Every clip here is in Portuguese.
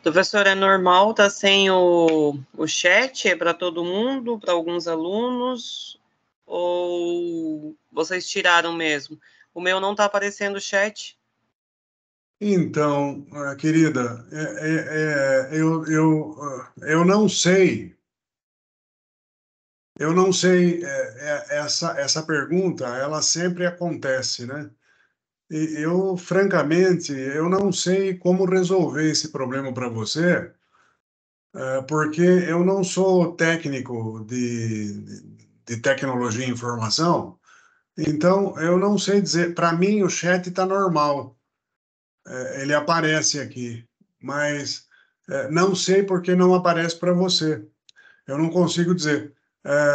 Professor, é normal, tá sem o chat? É para todo mundo, para alguns alunos? Ou vocês tiraram mesmo? O meu não está aparecendo o chat. Então, querida, eu não sei. Eu não sei, essa pergunta, ela sempre acontece, né? E eu, francamente, eu não sei como resolver esse problema para você, porque eu não sou técnico de tecnologia e informação, então eu não sei dizer. Para mim, o chat está normal, ele aparece aqui, mas não sei porque não aparece para você. Eu não consigo dizer.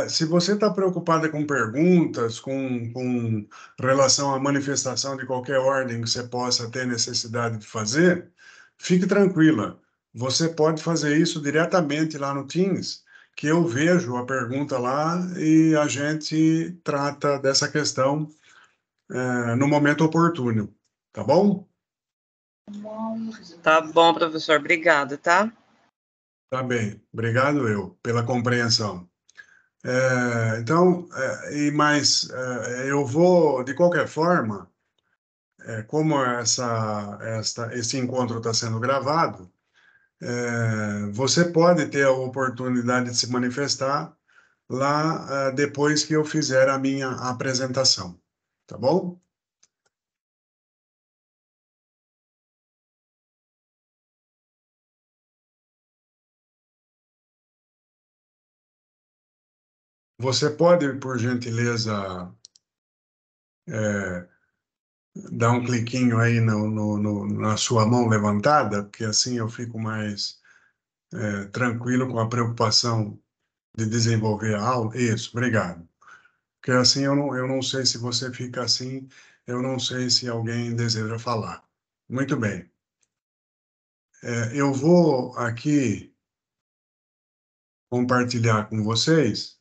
Se você está preocupada com perguntas, com relação à manifestação de qualquer ordem que você possa ter necessidade de fazer, fique tranquila. Você pode fazer isso diretamente lá no Teams, que eu vejo a pergunta lá e a gente trata dessa questão, no momento oportuno. Tá bom? Tá bom, professor. Obrigada, tá? Tá bem. Obrigado eu pela compreensão. Então, eu vou, de qualquer forma, como esse encontro está sendo gravado, você pode ter a oportunidade de se manifestar lá, depois que eu fizer a minha apresentação, tá bom? Você pode, por gentileza, dar um cliquinho aí na sua mão levantada, porque assim eu fico mais tranquilo com a preocupação de desenvolver a aula. Isso, obrigado. Porque assim eu não sei se você fica assim, eu não sei se alguém deseja falar. Muito bem. Eu vou aqui compartilhar com vocês.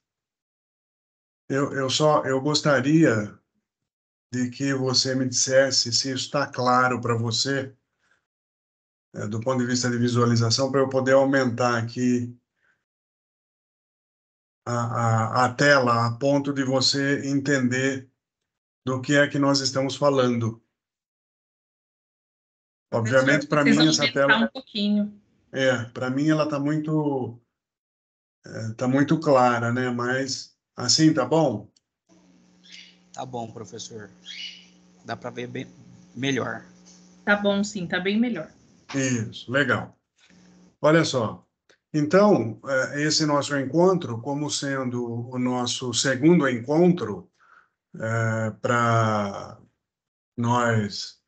Eu gostaria de que você me dissesse se isso está claro para você, do ponto de vista de visualização, para eu poder aumentar aqui a tela a ponto de você entender do que é que nós estamos falando. Professor, Obviamente, para precisa mim, essa aumentar tela, um pouquinho. para mim, ela tá muito clara, né? Mas assim, tá bom? Tá bom, professor. Dá para ver bem melhor. Tá bom, sim, tá bem melhor. Isso, legal. Olha só. Então, esse nosso encontro, como sendo o nosso segundo encontro, para nós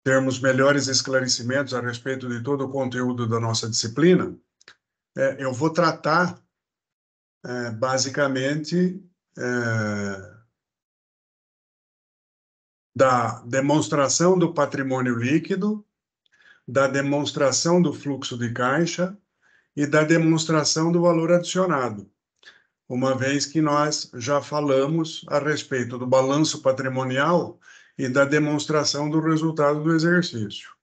termos melhores esclarecimentos a respeito de todo o conteúdo da nossa disciplina, eu vou tratar, basicamente, da demonstração do patrimônio líquido, da demonstração do fluxo de caixa e da demonstração do valor adicionado, uma vez que nós já falamos a respeito do balanço patrimonial e da demonstração do resultado do exercício.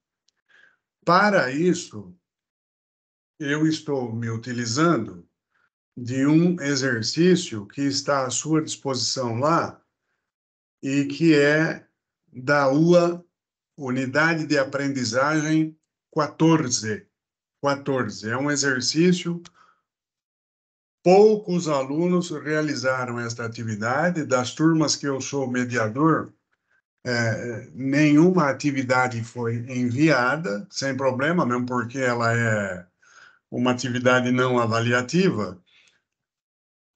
Para isso, eu estou me utilizando de um exercício que está à sua disposição lá e que é da UA, Unidade de Aprendizagem 14. 14. É um exercício. Poucos alunos realizaram esta atividade. Das turmas que eu sou mediador, nenhuma atividade foi enviada, sem problema, mesmo porque ela é uma atividade não avaliativa.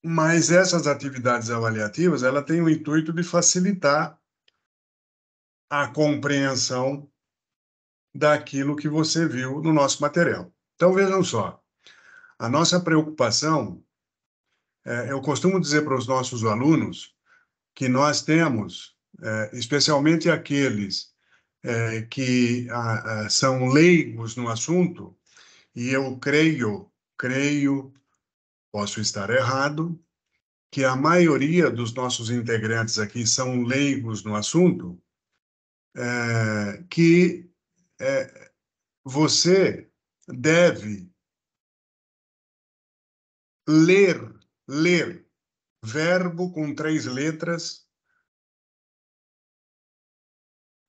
Mas essas atividades avaliativas, ela tem o intuito de facilitar a compreensão daquilo que você viu no nosso material. Então, vejam só, a nossa preocupação, eu costumo dizer para os nossos alunos que nós temos, especialmente aqueles que são leigos no assunto, e eu creio, posso estar errado, que a maioria dos nossos integrantes aqui são leigos no assunto, que você deve ler, verbo com 3 letras,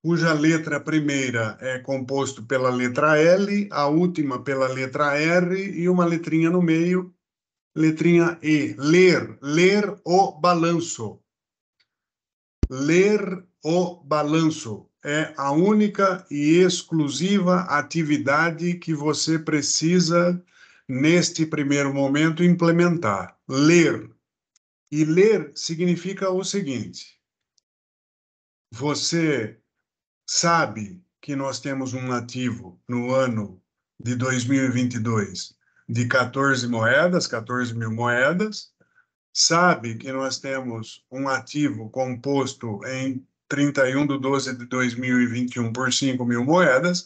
cuja letra primeira é composto pela letra L, a última pela letra R e uma letrinha no meio, letrinha E. Ler o balanço. Ler o balanço é a única e exclusiva atividade que você precisa, neste primeiro momento, implementar. Ler. E ler significa o seguinte: você sabe que nós temos um ativo no ano de 2022 de 14 moedas, 14 mil moedas, sabe que nós temos um ativo composto em 31/12/2021 por 5 mil moedas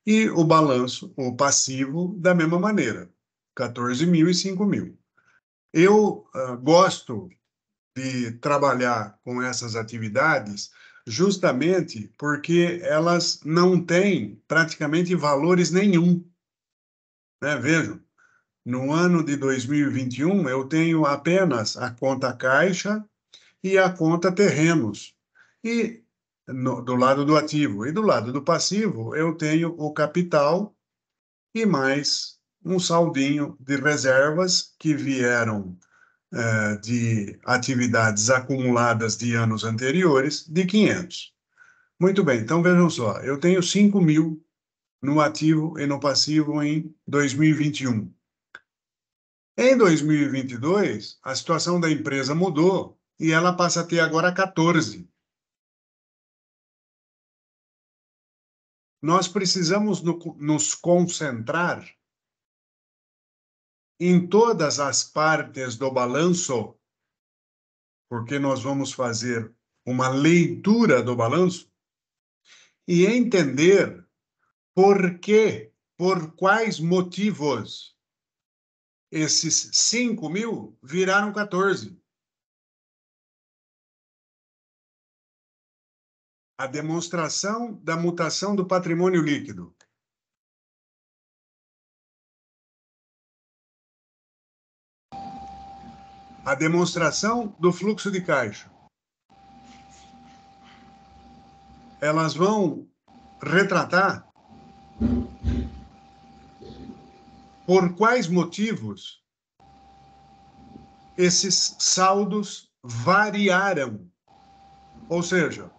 e o balanço, o passivo, da mesma maneira, 14 mil e 5 mil. Eu gosto de trabalhar com essas atividades justamente porque elas não têm praticamente valores nenhum, né? Vejam, no ano de 2021 eu tenho apenas a conta caixa e a conta terrenos. E do lado do ativo e do lado do passivo eu tenho o capital e mais um saldinho de reservas que vieram de atividades acumuladas de anos anteriores, de 500. Muito bem, então vejam só, eu tenho 5 mil no ativo e no passivo em 2021. Em 2022, a situação da empresa mudou e ela passa a ter agora 14. Nós precisamos nos concentrar em todas as partes do balanço, porque nós vamos fazer uma leitura do balanço e entender por quê, por quais motivos esses 5 mil viraram 14. A demonstração da mutação do patrimônio líquido. A demonstração do fluxo de caixa. Elas vão retratar por quais motivos esses saldos variaram. Ou seja,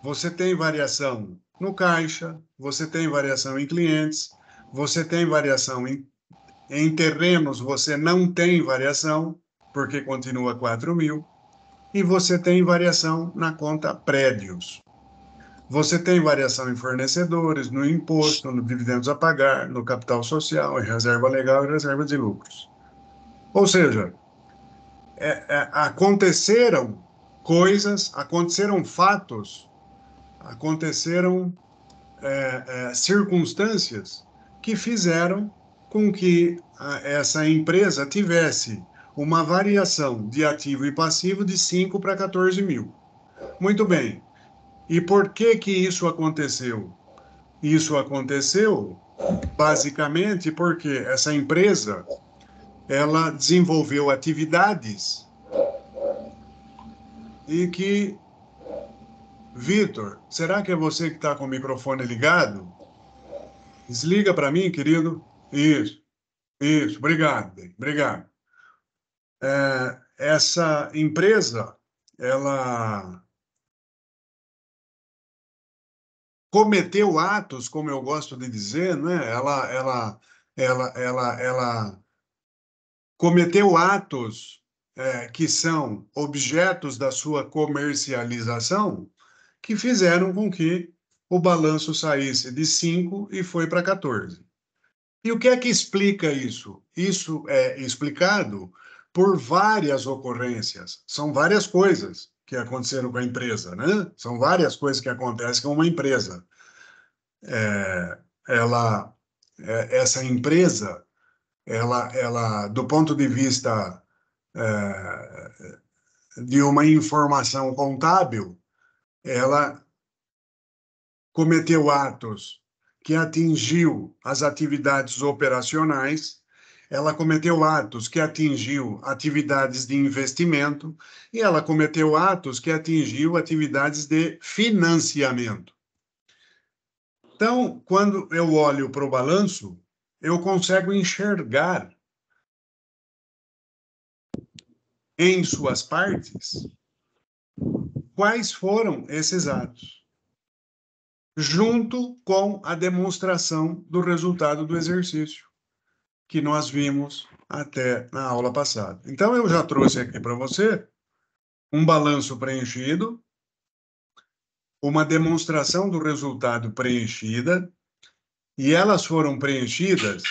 você tem variação no caixa, você tem variação em clientes, você tem variação em terrenos, você não tem variação, porque continua 4 mil, e você tem variação na conta prédios. Você tem variação em fornecedores, no imposto, no dividendos a pagar, no capital social, em reserva legal e reserva de lucros. Ou seja, aconteceram coisas, aconteceram fatos, aconteceram circunstâncias que fizeram com que essa empresa tivesse uma variação de ativo e passivo de 5 para 14 mil. Muito bem. E por que que isso aconteceu? Isso aconteceu basicamente porque essa empresa ela desenvolveu atividades e que... Vitor, será que é você que está com o microfone ligado? Desliga para mim, querido. Isso, obrigado, bem, obrigado. Essa empresa, ela cometeu atos, como eu gosto de dizer, né? Ela cometeu atos que são objetos da sua comercialização, que fizeram com que o balanço saísse de 5 e foi para 14. E o que é que explica isso? Isso é explicado por várias ocorrências. São várias coisas que aconteceram com a empresa, né? São várias coisas que acontecem com uma empresa. Essa empresa, do ponto de vista de uma informação contábil, ela cometeu atos que atingiu as atividades operacionais, ela cometeu atos que atingiu atividades de investimento e ela cometeu atos que atingiu atividades de financiamento. Então, quando eu olho para o balanço, eu consigo enxergar em suas partes quais foram esses atos, junto com a demonstração do resultado do exercício, que nós vimos até na aula passada. Então, eu já trouxe aqui para você um balanço preenchido, uma demonstração do resultado preenchida, e elas foram preenchidas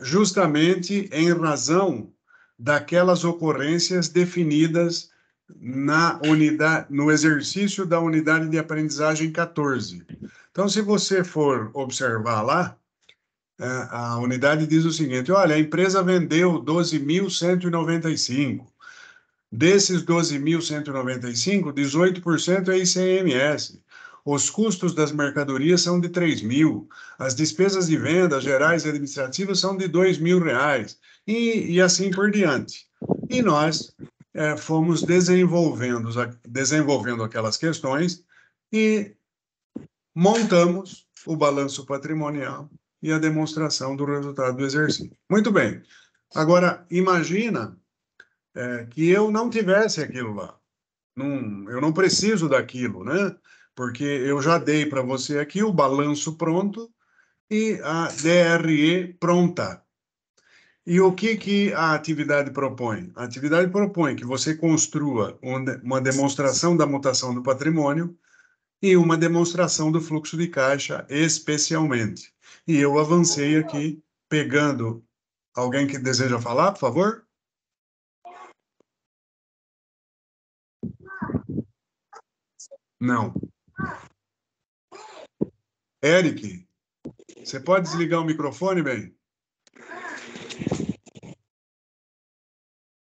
justamente em razão daquelas ocorrências definidas na unidade, no exercício da unidade de aprendizagem 14. Então, se você for observar lá, a unidade diz o seguinte: olha, a empresa vendeu 12.195. Desses 12.195, 18% é ICMS. Os custos das mercadorias são de 3.000. As despesas de venda gerais e administrativas são de R$ 2.000. E assim por diante. E nós fomos desenvolvendo aquelas questões e montamos o balanço patrimonial e a demonstração do resultado do exercício. Muito bem. Agora, imagina que eu não tivesse aquilo lá. Eu não preciso daquilo, né? Porque eu já dei para você aqui o balanço pronto e a DRE pronta. E o que a atividade propõe? A atividade propõe que você construa uma demonstração da mutação do patrimônio e uma demonstração do fluxo de caixa, especialmente. E eu avancei aqui, pegando... Alguém que deseja falar, por favor? Não. Eric, você pode desligar o microfone, bem?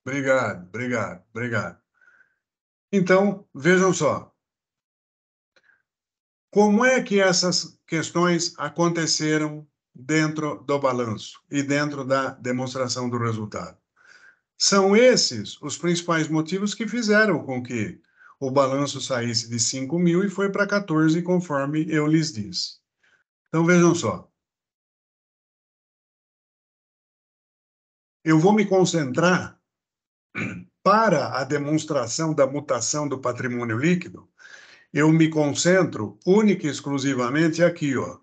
Obrigado, obrigado, obrigado. Então, vejam só. Como é que essas questões aconteceram dentro do balanço e dentro da demonstração do resultado? São esses os principais motivos que fizeram com que o balanço saísse de 5.000 e foi para 14, conforme eu lhes disse. Então, vejam só. Eu vou me concentrar para a demonstração da mutação do patrimônio líquido. Eu me concentro única e exclusivamente aqui, ó,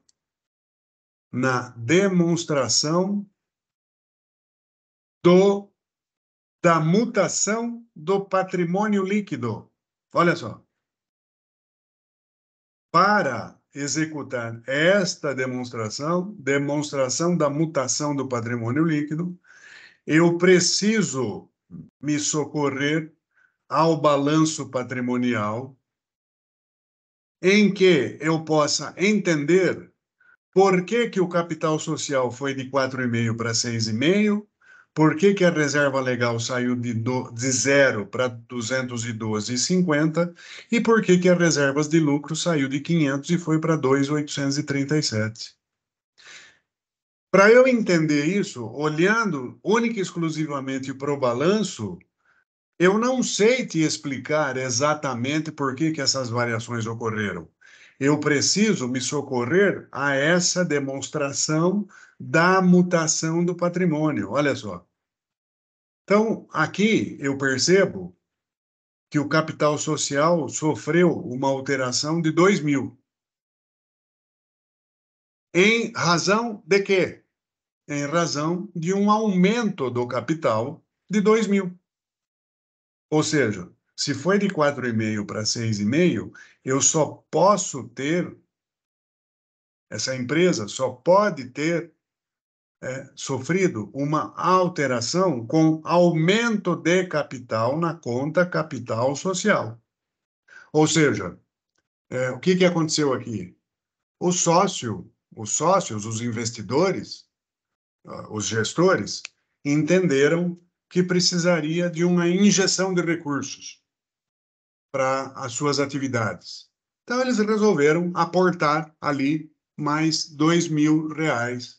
na demonstração da mutação do patrimônio líquido. Olha só. Para executar esta demonstração da mutação do patrimônio líquido, eu preciso me socorrer ao balanço patrimonial, em que eu possa entender por que o capital social foi de 4,5 para 6,5, por que a reserva legal saiu de 0 para 212,50 e por que as reservas de lucro saiu de 500 e foi para 2.837. Para eu entender isso, olhando única e exclusivamente para o balanço, eu não sei te explicar exatamente por que essas variações ocorreram. Eu preciso me socorrer a essa demonstração da mutação do patrimônio. Olha só. Então, aqui eu percebo que o capital social sofreu uma alteração de 2.000. Em razão de quê? Em razão de um aumento do capital de 2.000. Ou seja, se foi de 4,5 para 6,5, eu só posso ter, essa empresa só pode ter sofrido uma alteração com aumento de capital na conta capital social. Ou seja, o que aconteceu aqui? Os sócios, os investidores, os gestores, entenderam que precisaria de uma injeção de recursos para as suas atividades. Então, eles resolveram aportar ali mais R$ 2.000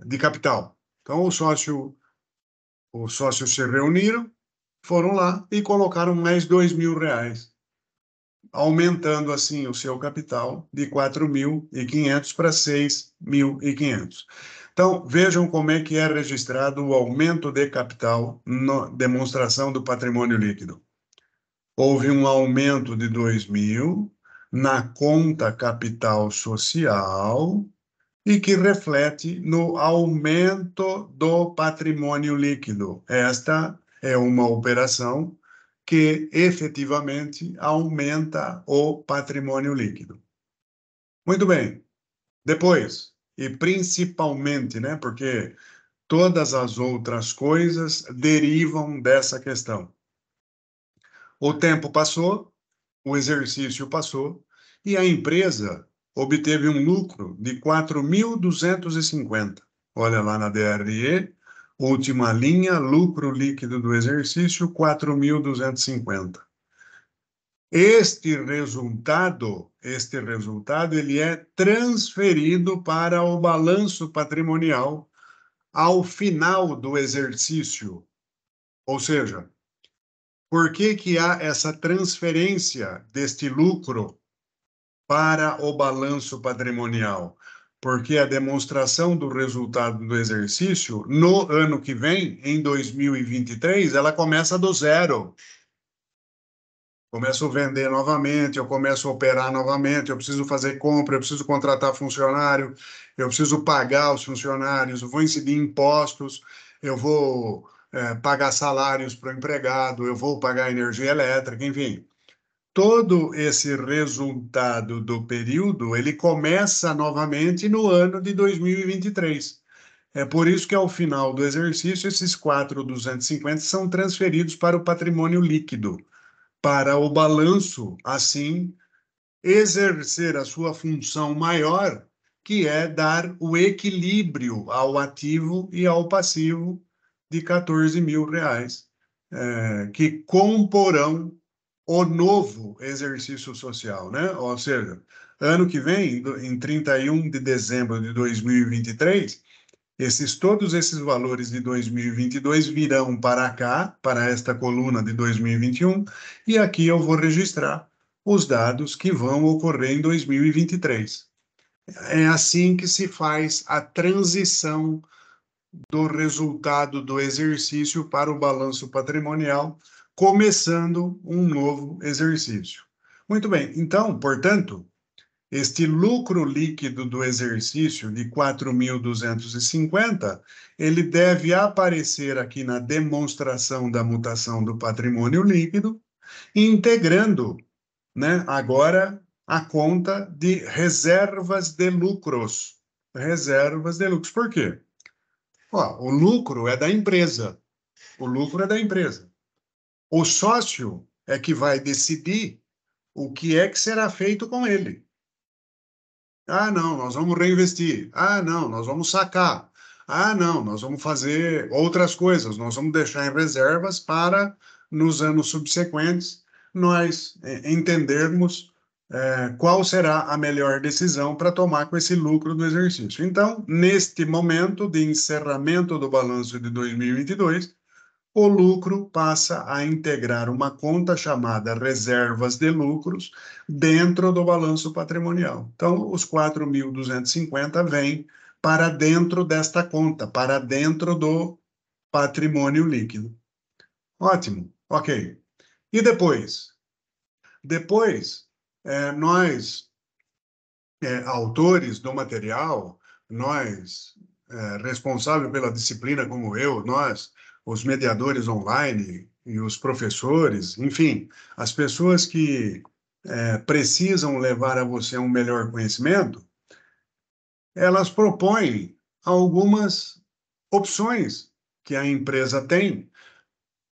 de capital. Então, os sócios se reuniram, foram lá e colocaram mais R$ 2.000, aumentando assim o seu capital de 4.500 para 6.500. Então, vejam como é que é registrado o aumento de capital na demonstração do patrimônio líquido. Houve um aumento de 2.000 na conta capital social e que reflete no aumento do patrimônio líquido. Esta é uma operação que efetivamente aumenta o patrimônio líquido. Muito bem. Depois, e principalmente, né, porque todas as outras coisas derivam dessa questão. O tempo passou, o exercício passou, e a empresa obteve um lucro de 4.250. Olha lá na DRE, última linha, lucro líquido do exercício, 4.250. Este resultado, ele é transferido para o balanço patrimonial ao final do exercício. Ou seja, por que que há essa transferência deste lucro para o balanço patrimonial? Porque a demonstração do resultado do exercício, no ano que vem, em 2023, ela começa do zero. Começo a vender novamente, eu começo a operar novamente, eu preciso fazer compra, eu preciso contratar funcionário, eu preciso pagar os funcionários, eu vou incidir impostos, eu vou pagar salários para o empregado, eu vou pagar energia elétrica, enfim. Todo esse resultado do período, ele começa novamente no ano de 2023. É por isso que, ao final do exercício, esses 4.250 são transferidos para o patrimônio líquido, para o balanço, assim, exercer a sua função maior, que é dar o equilíbrio ao ativo e ao passivo de R$ 14.000, que comporão o novo exercício social, né? Ou seja, ano que vem, em 31 de dezembro de 2023, todos esses valores de 2022 virão para cá, para esta coluna de 2021, e aqui eu vou registrar os dados que vão ocorrer em 2023. É assim que se faz a transição do resultado do exercício para o balanço patrimonial, começando um novo exercício. Muito bem, então, portanto, este lucro líquido do exercício de 4.250, ele deve aparecer aqui na demonstração da mutação do patrimônio líquido, integrando, né, agora a conta de reservas de lucros. Reservas de lucros. Por quê? Ó, o lucro é da empresa. O lucro é da empresa. O sócio é que vai decidir o que é que será feito com ele. Ah, não, nós vamos reinvestir. Ah, não, nós vamos sacar. Ah, não, nós vamos fazer outras coisas. Nós vamos deixar em reservas para, nos anos subsequentes, nós entendermos qual será a melhor decisão para tomar com esse lucro do exercício. Então, neste momento de encerramento do balanço de 2022, o lucro passa a integrar uma conta chamada reservas de lucros dentro do balanço patrimonial. Então, os 4.250 vêm para dentro desta conta, para dentro do patrimônio líquido. Ótimo, ok. E depois? Depois, nós, autores do material, nós, responsáveis pela disciplina como eu, nós, os mediadores online e os professores, enfim, as pessoas que precisam levar a você um melhor conhecimento, elas propõem algumas opções que a empresa tem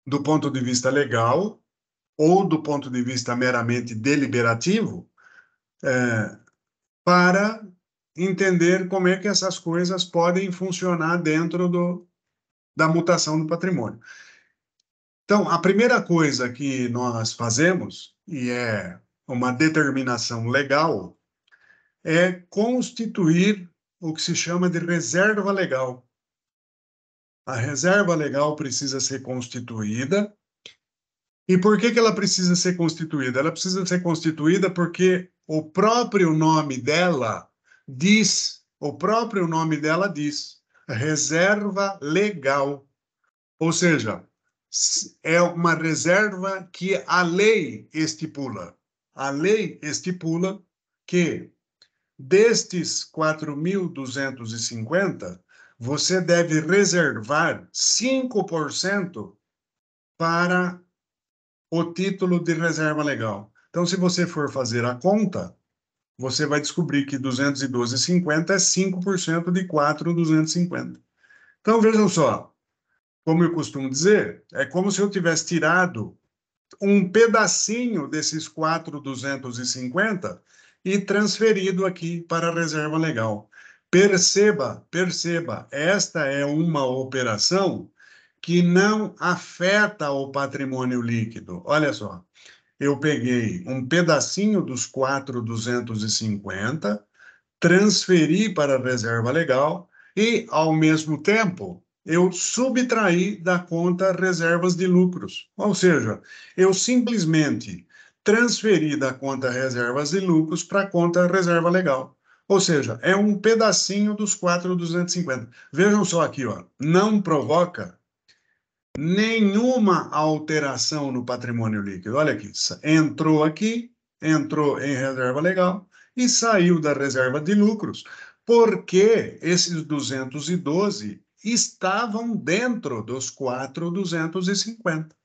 do ponto de vista legal ou do ponto de vista meramente deliberativo, para entender como é que essas coisas podem funcionar dentro da mutação do patrimônio. Então, a primeira coisa que nós fazemos, e é uma determinação legal, é constituir o que se chama de reserva legal. A reserva legal precisa ser constituída. E por que ela precisa ser constituída? Ela precisa ser constituída porque o próprio nome dela diz reserva legal. Ou seja, é uma reserva que a lei estipula. A lei estipula que destes 4.250, você deve reservar 5% para o título de reserva legal. Então, se você for fazer a conta, você vai descobrir que 212,50 é 5% de 4.250. Então, vejam só, como eu costumo dizer, é como se eu tivesse tirado um pedacinho desses 4.250 e transferido aqui para a reserva legal. Perceba, esta é uma operação que não afeta o patrimônio líquido. Olha só, eu peguei um pedacinho dos 4.250, transferi para a reserva legal e, ao mesmo tempo, eu subtraí da conta reservas de lucros. Ou seja, eu simplesmente transferi da conta reservas de lucros para a conta reserva legal. Ou seja, é um pedacinho dos 4.250. Vejam só aqui, ó, não provoca nenhuma alteração no patrimônio líquido. Olha aqui, entrou em reserva legal e saiu da reserva de lucros, porque esses 212 estavam dentro dos 4.250.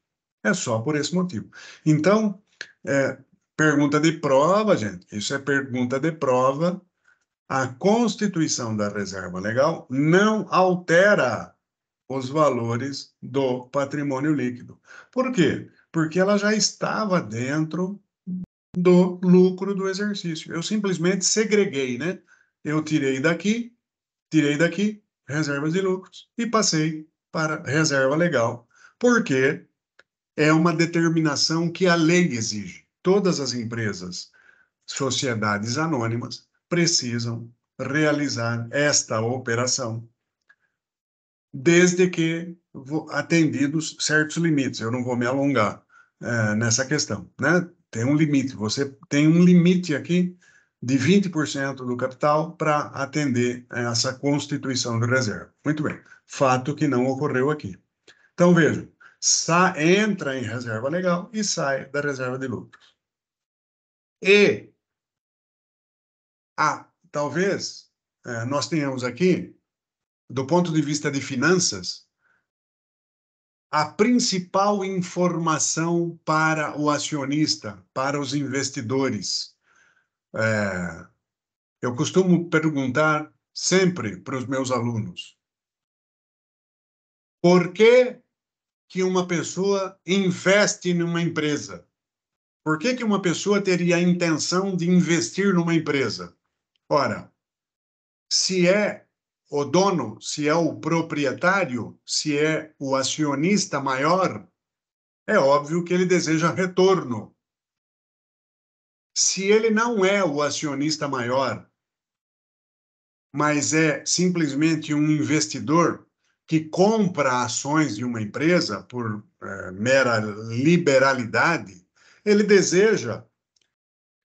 É só por esse motivo. Então, pergunta de prova, gente, isso é pergunta de prova. A constituição da reserva legal não altera os valores do patrimônio líquido. Por quê? Porque ela já estava dentro do lucro do exercício. Eu simplesmente segreguei, né? Eu tirei daqui, reservas de lucros, e passei para reserva legal. Porque é uma determinação que a lei exige. Todas as empresas, sociedades anônimas, precisam realizar esta operação, desde que atendidos certos limites. Eu não vou me alongar nessa questão, né? Tem um limite. Você tem um limite aqui de 20% do capital para atender essa constituição de reserva. Muito bem. Fato que não ocorreu aqui. Então, vejam, entra em reserva legal e sai da reserva de lucros. E, talvez, nós tenhamos aqui, do ponto de vista de finanças, a principal informação para o acionista, para os investidores. Eu costumo perguntar sempre para os meus alunos: por que que uma pessoa investe numa empresa? Por que que uma pessoa teria a intenção de investir numa empresa? Ora, se é o dono, se é o proprietário, se é o acionista maior, é óbvio que ele deseja retorno. Se ele não é o acionista maior, mas é simplesmente um investidor que compra ações de uma empresa por mera liberalidade, ele deseja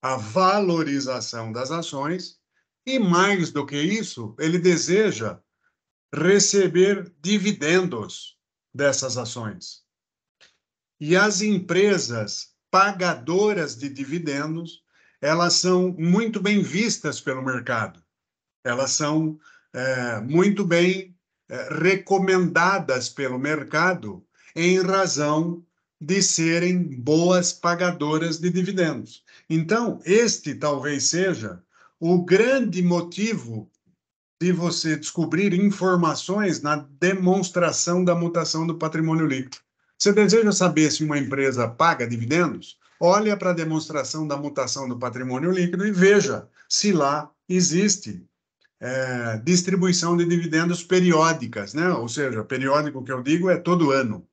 a valorização das ações e, mais do que isso, ele deseja receber dividendos dessas ações. E as empresas pagadoras de dividendos, elas são muito bem vistas pelo mercado. Elas são muito bem recomendadas pelo mercado em razão de serem boas pagadoras de dividendos. Então, este talvez seja o grande motivo de você descobrir informações na demonstração da mutação do patrimônio líquido. Você deseja saber se uma empresa paga dividendos? Olha para a demonstração da mutação do patrimônio líquido e veja se lá existe distribuição de dividendos periódicas, né? Ou seja, periódico que eu digo é todo ano.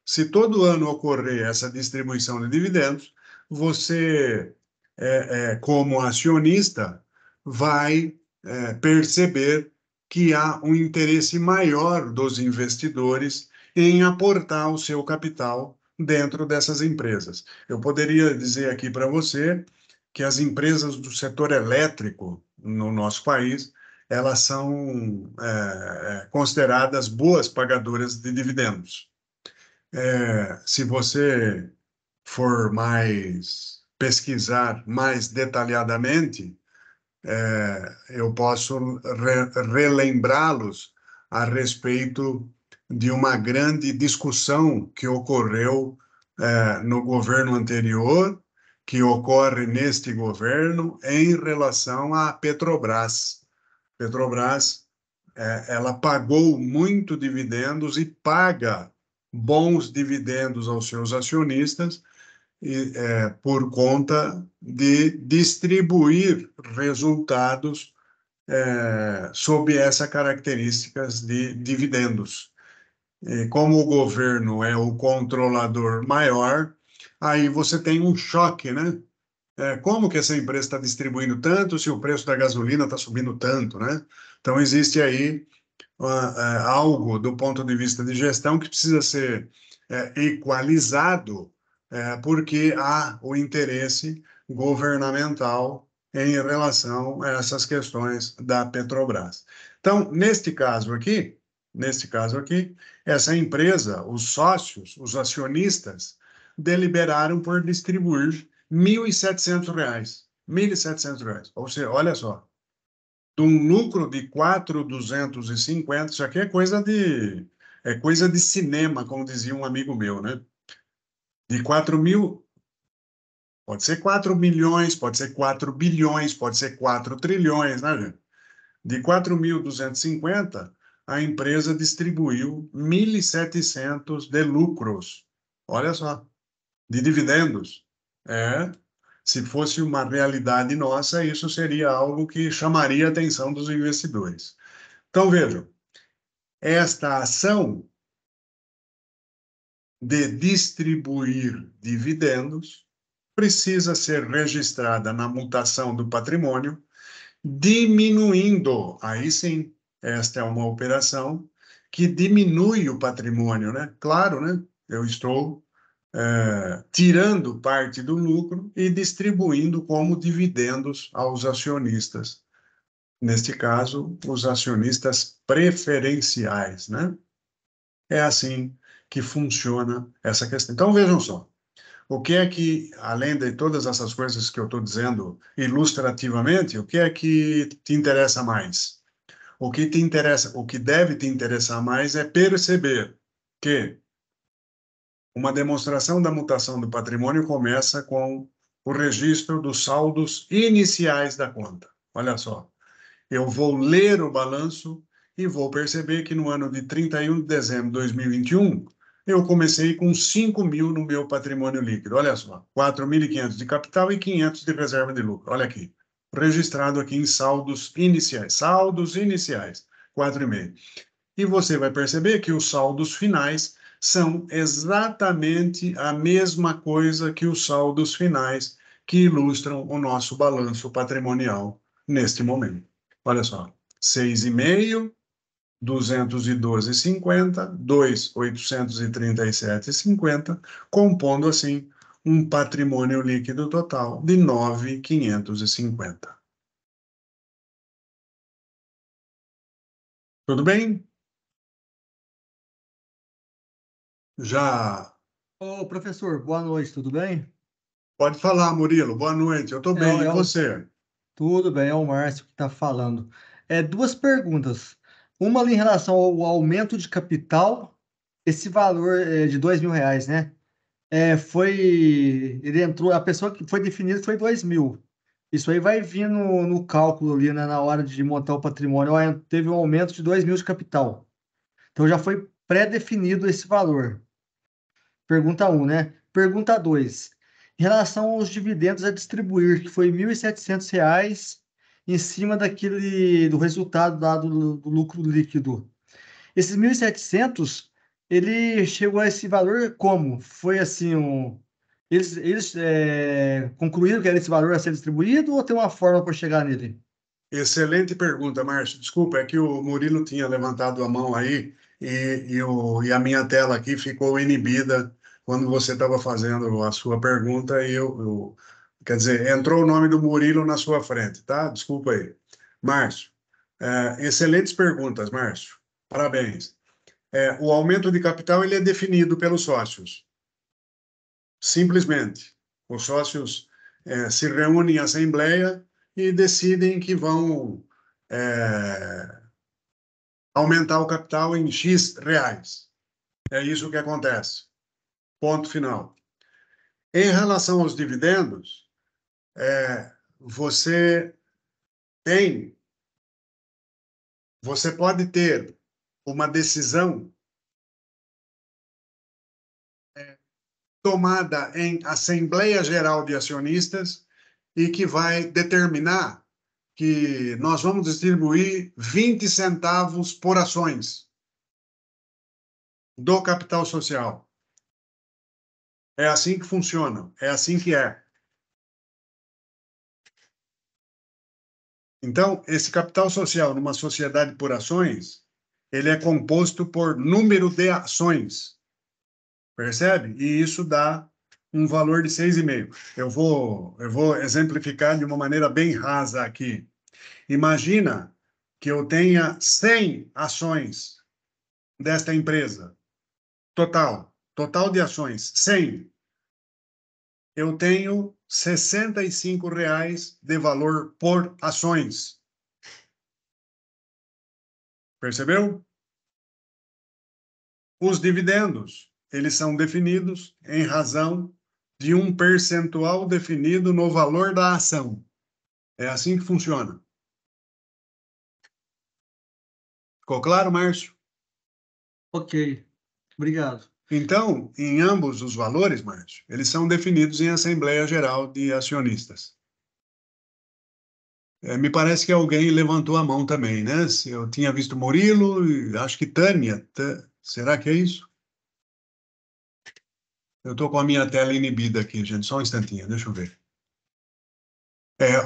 Se todo ano ocorrer essa distribuição de dividendos, você, como acionista, vai perceber que há um interesse maior dos investidores em aportar o seu capital dentro dessas empresas. Eu poderia dizer aqui para você que as empresas do setor elétrico no nosso país, elas são consideradas boas pagadoras de dividendos. Se você for pesquisar mais detalhadamente, eu posso relembrá-los a respeito de uma grande discussão que ocorreu no governo anterior, que ocorre neste governo, em relação à Petrobras. Petrobras, ela pagou muito dividendos e paga bons dividendos aos seus acionistas, por conta de distribuir resultados sob essa características de dividendos. E como o governo é o controlador maior, aí você tem um choque, né? Como que essa empresa está distribuindo tanto se o preço da gasolina está subindo tanto, né? Então, existe aí algo do ponto de vista de gestão que precisa ser equalizado, porque há o interesse governamental em relação a essas questões da Petrobras. Então, neste caso aqui, essa empresa, os sócios, os acionistas, deliberaram por distribuir R$ 1.700. R$ 1.700. Ou seja, olha só, de um lucro de 4.250, isso aqui é coisa de cinema, como dizia um amigo meu, né? De 4 mil, pode ser 4 milhões, pode ser 4 bilhões, pode ser 4 trilhões, né, gente? De 4.250, a empresa distribuiu 1.700 de lucros. Olha só, de dividendos. Se fosse uma realidade nossa, isso seria algo que chamaria a atenção dos investidores. Então, vejam, esta ação de distribuir dividendos precisa ser registrada na mutação do patrimônio, diminuindo, aí sim, esta é uma operação que diminui o patrimônio, né? Claro, né? Eu estou tirando parte do lucro e distribuindo como dividendos aos acionistas. Neste caso, os acionistas preferenciais, né? É assim que funciona essa questão. Então, vejam só, o que é que, além de todas essas coisas que eu estou dizendo ilustrativamente, o que é que te interessa mais? O que te interessa, o que deve te interessar mais é perceber que uma demonstração da mutação do patrimônio começa com o registro dos saldos iniciais da conta. Olha só, eu vou ler o balanço e vou perceber que no ano de 31 de dezembro de 2021, eu comecei com 5 mil no meu patrimônio líquido. Olha só, 4.500 de capital e 500 de reserva de lucro. Olha aqui, registrado aqui em saldos iniciais. Saldos iniciais, 4,5. E você vai perceber que os saldos finais são exatamente a mesma coisa que os saldos finais que ilustram o nosso balanço patrimonial neste momento. Olha só, 6,5, 212,50, 2.837,50, compondo assim um patrimônio líquido total de 9.550. Tudo bem? Já Ô, professor, boa noite, tudo bem? pode falar, Murilo. Boa noite. Eu estou bem. E você? Tudo bem, é o Márcio que está falando. Duas perguntas. Uma ali em relação ao aumento de capital, esse valor de R$ 2.000, né? Ele entrou, a pessoa que foi definida foi 2.000. Isso aí vai vir no cálculo ali, né, na hora de montar o patrimônio. Ó, teve um aumento de 2.000 de capital. Então já foi pré-definido esse valor. Pergunta 1, né? Pergunta 2. Em relação aos dividendos a distribuir, que foi R$ 1.700 em cima do resultado do lucro líquido. Esses 1.700, ele chegou a esse valor como? Foi assim, eles concluíram que era esse valor a ser distribuído ou tem uma forma para chegar nele? Excelente pergunta, Márcio. Desculpa, é que o Murilo tinha levantado a mão aí e a minha tela aqui ficou inibida quando você estava fazendo a sua pergunta quer dizer, entrou o nome do Murilo na sua frente, tá? Desculpa aí. Márcio, excelentes perguntas, Márcio. Parabéns. O aumento de capital ele é definido pelos sócios. Simplesmente. Os sócios se reúnem em assembleia e decidem que vão aumentar o capital em X reais. É isso que acontece. Ponto final. Em relação aos dividendos, você pode ter uma decisão tomada em Assembleia Geral de Acionistas e que vai determinar que nós vamos distribuir 20 centavos por ações do capital social. É assim que funciona, é assim que é. Então, esse capital social numa sociedade por ações, ele é composto por número de ações. Percebe? E isso dá um valor de 6,5. Eu vou exemplificar de uma maneira bem rasa aqui. Imagina que eu tenha 100 ações desta empresa. Total de ações, 100. Eu tenho R$ 65,00 de valor por ações. Percebeu? Os dividendos, eles são definidos em razão de um percentual definido no valor da ação. É assim que funciona. Ficou claro, Márcio? Ok, obrigado. Então, em ambos os valores, Márcio, eles são definidos em Assembleia Geral de Acionistas. Me parece que alguém levantou a mão também, né? Eu tinha visto Murilo e acho que Tânia. Será que é isso? Eu estou com a minha tela inibida aqui, gente. Só um instantinho, deixa eu ver.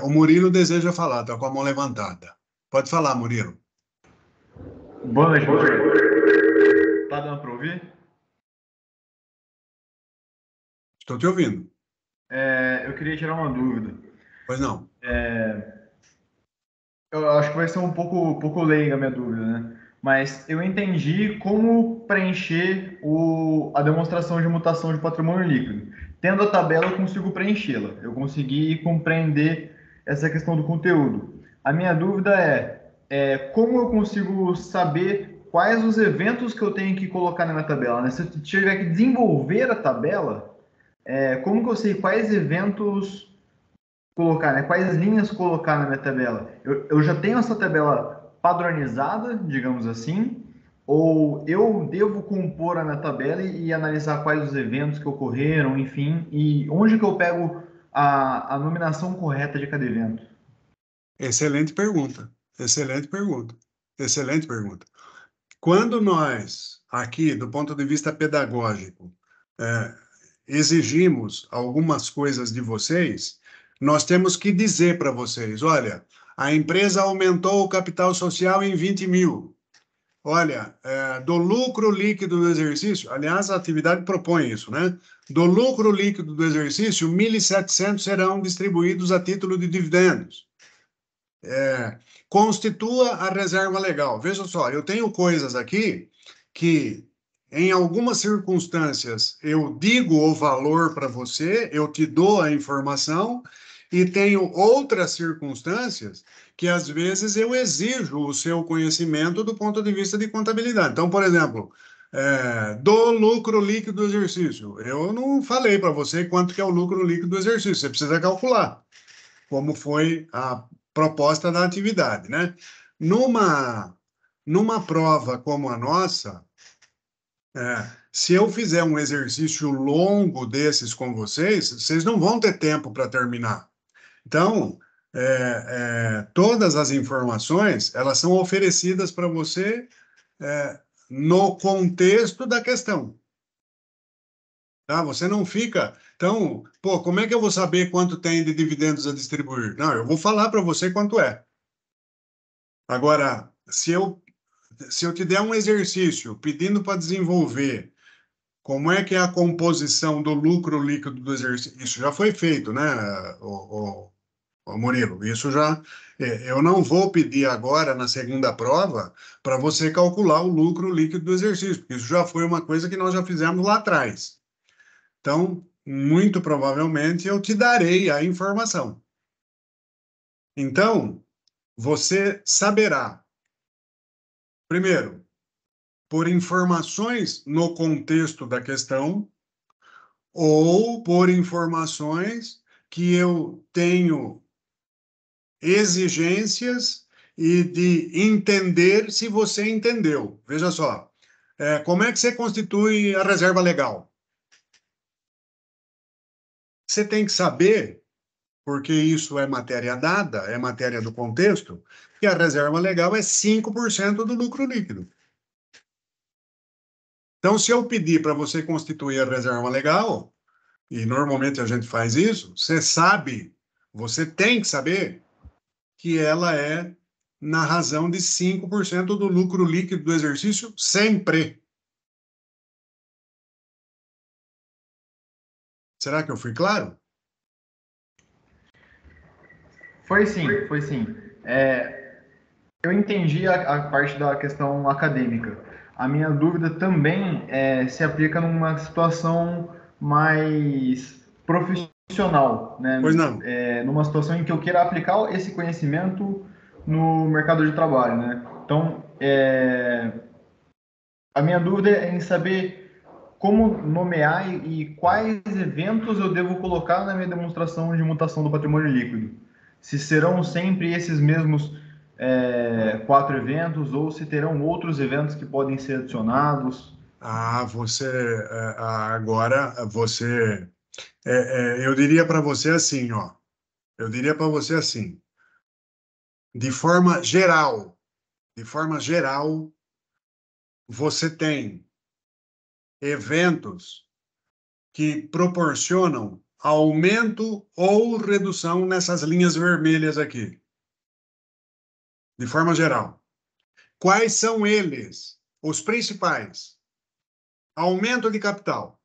O Murilo deseja falar, está com a mão levantada. Pode falar, Murilo. Boa noite, professor. Tá dando para ouvir? Estou te ouvindo. Eu queria tirar uma dúvida. Pois não. Eu acho que vai ser um pouco leiga a minha dúvida, né? Mas eu entendi como preencher a demonstração de mutação de patrimônio líquido. Tendo a tabela, eu consigo preenchê-la. Eu consegui compreender essa questão do conteúdo. A minha dúvida é como eu consigo saber quais os eventos que eu tenho que colocar na minha tabela, né? Se eu tiver que desenvolver a tabela, como que eu sei quais eventos colocar, né? Quais linhas colocar na minha tabela? Eu já tenho essa tabela padronizada, digamos assim, ou eu devo compor a minha tabela e analisar quais os eventos que ocorreram, enfim, e onde que eu pego a nominação correta de cada evento? Excelente pergunta. Excelente pergunta. Excelente pergunta. Quando nós, aqui, do ponto de vista pedagógico, exigimos algumas coisas de vocês, nós temos que dizer para vocês, olha, a empresa aumentou o capital social em 20 mil. Olha, do lucro líquido do exercício, aliás, a atividade propõe isso, né? Do lucro líquido do exercício, 1.700 serão distribuídos a título de dividendos. Constitua a reserva legal. Veja só, eu tenho coisas aqui que, em algumas circunstâncias, eu digo o valor para você, eu te dou a informação, e tenho outras circunstâncias que, às vezes, eu exijo o seu conhecimento do ponto de vista de contabilidade. Então, por exemplo, do lucro líquido do exercício. Eu não falei para você quanto que é o lucro líquido do exercício, você precisa calcular como foi a proposta da atividade, né? Numa prova como a nossa, se eu fizer um exercício longo desses com vocês, vocês não vão ter tempo para terminar. Então, todas as informações, elas são oferecidas para você no contexto da questão. Tá? Você não fica... Então, como é que eu vou saber quanto tem de dividendos a distribuir? Não, eu vou falar para você quanto é. Agora, se eu te der um exercício pedindo para desenvolver como é que é a composição do lucro líquido do exercício, isso já foi feito, né, Murilo? Isso já... Eu não vou pedir agora, na segunda prova, para você calcular o lucro líquido do exercício, porque isso já foi uma coisa que nós já fizemos lá atrás. Então, muito provavelmente, eu te darei a informação. Então, você saberá, primeiro, por informações no contexto da questão ou por informações que eu tenho exigências e de entender se você entendeu. Veja só, como é que você constitui a reserva legal? Você tem que saber, porque isso é matéria dada, é matéria do contexto, que a reserva legal é 5% do lucro líquido. Então, se eu pedir para você constituir a reserva legal, e normalmente a gente faz isso, você sabe, você tem que saber que ela é na razão de 5% do lucro líquido do exercício, sempre. Será que eu fui claro? Foi sim, foi sim. Eu entendi a parte da questão acadêmica. A minha dúvida também se aplica numa situação mais profissional, né? Pois não. Numa situação em que eu queira aplicar esse conhecimento no mercado de trabalho, né? Então, a minha dúvida é em saber como nomear e quais eventos eu devo colocar na minha demonstração de mutação do patrimônio líquido. Se serão sempre esses mesmos 4 eventos ou se terão outros eventos que podem ser adicionados. Agora você... eu diria para você assim, ó. Eu diria para você assim, de forma geral, você tem eventos que proporcionam aumento ou redução nessas linhas vermelhas aqui. De forma geral. Quais são eles? Os principais. Aumento de capital.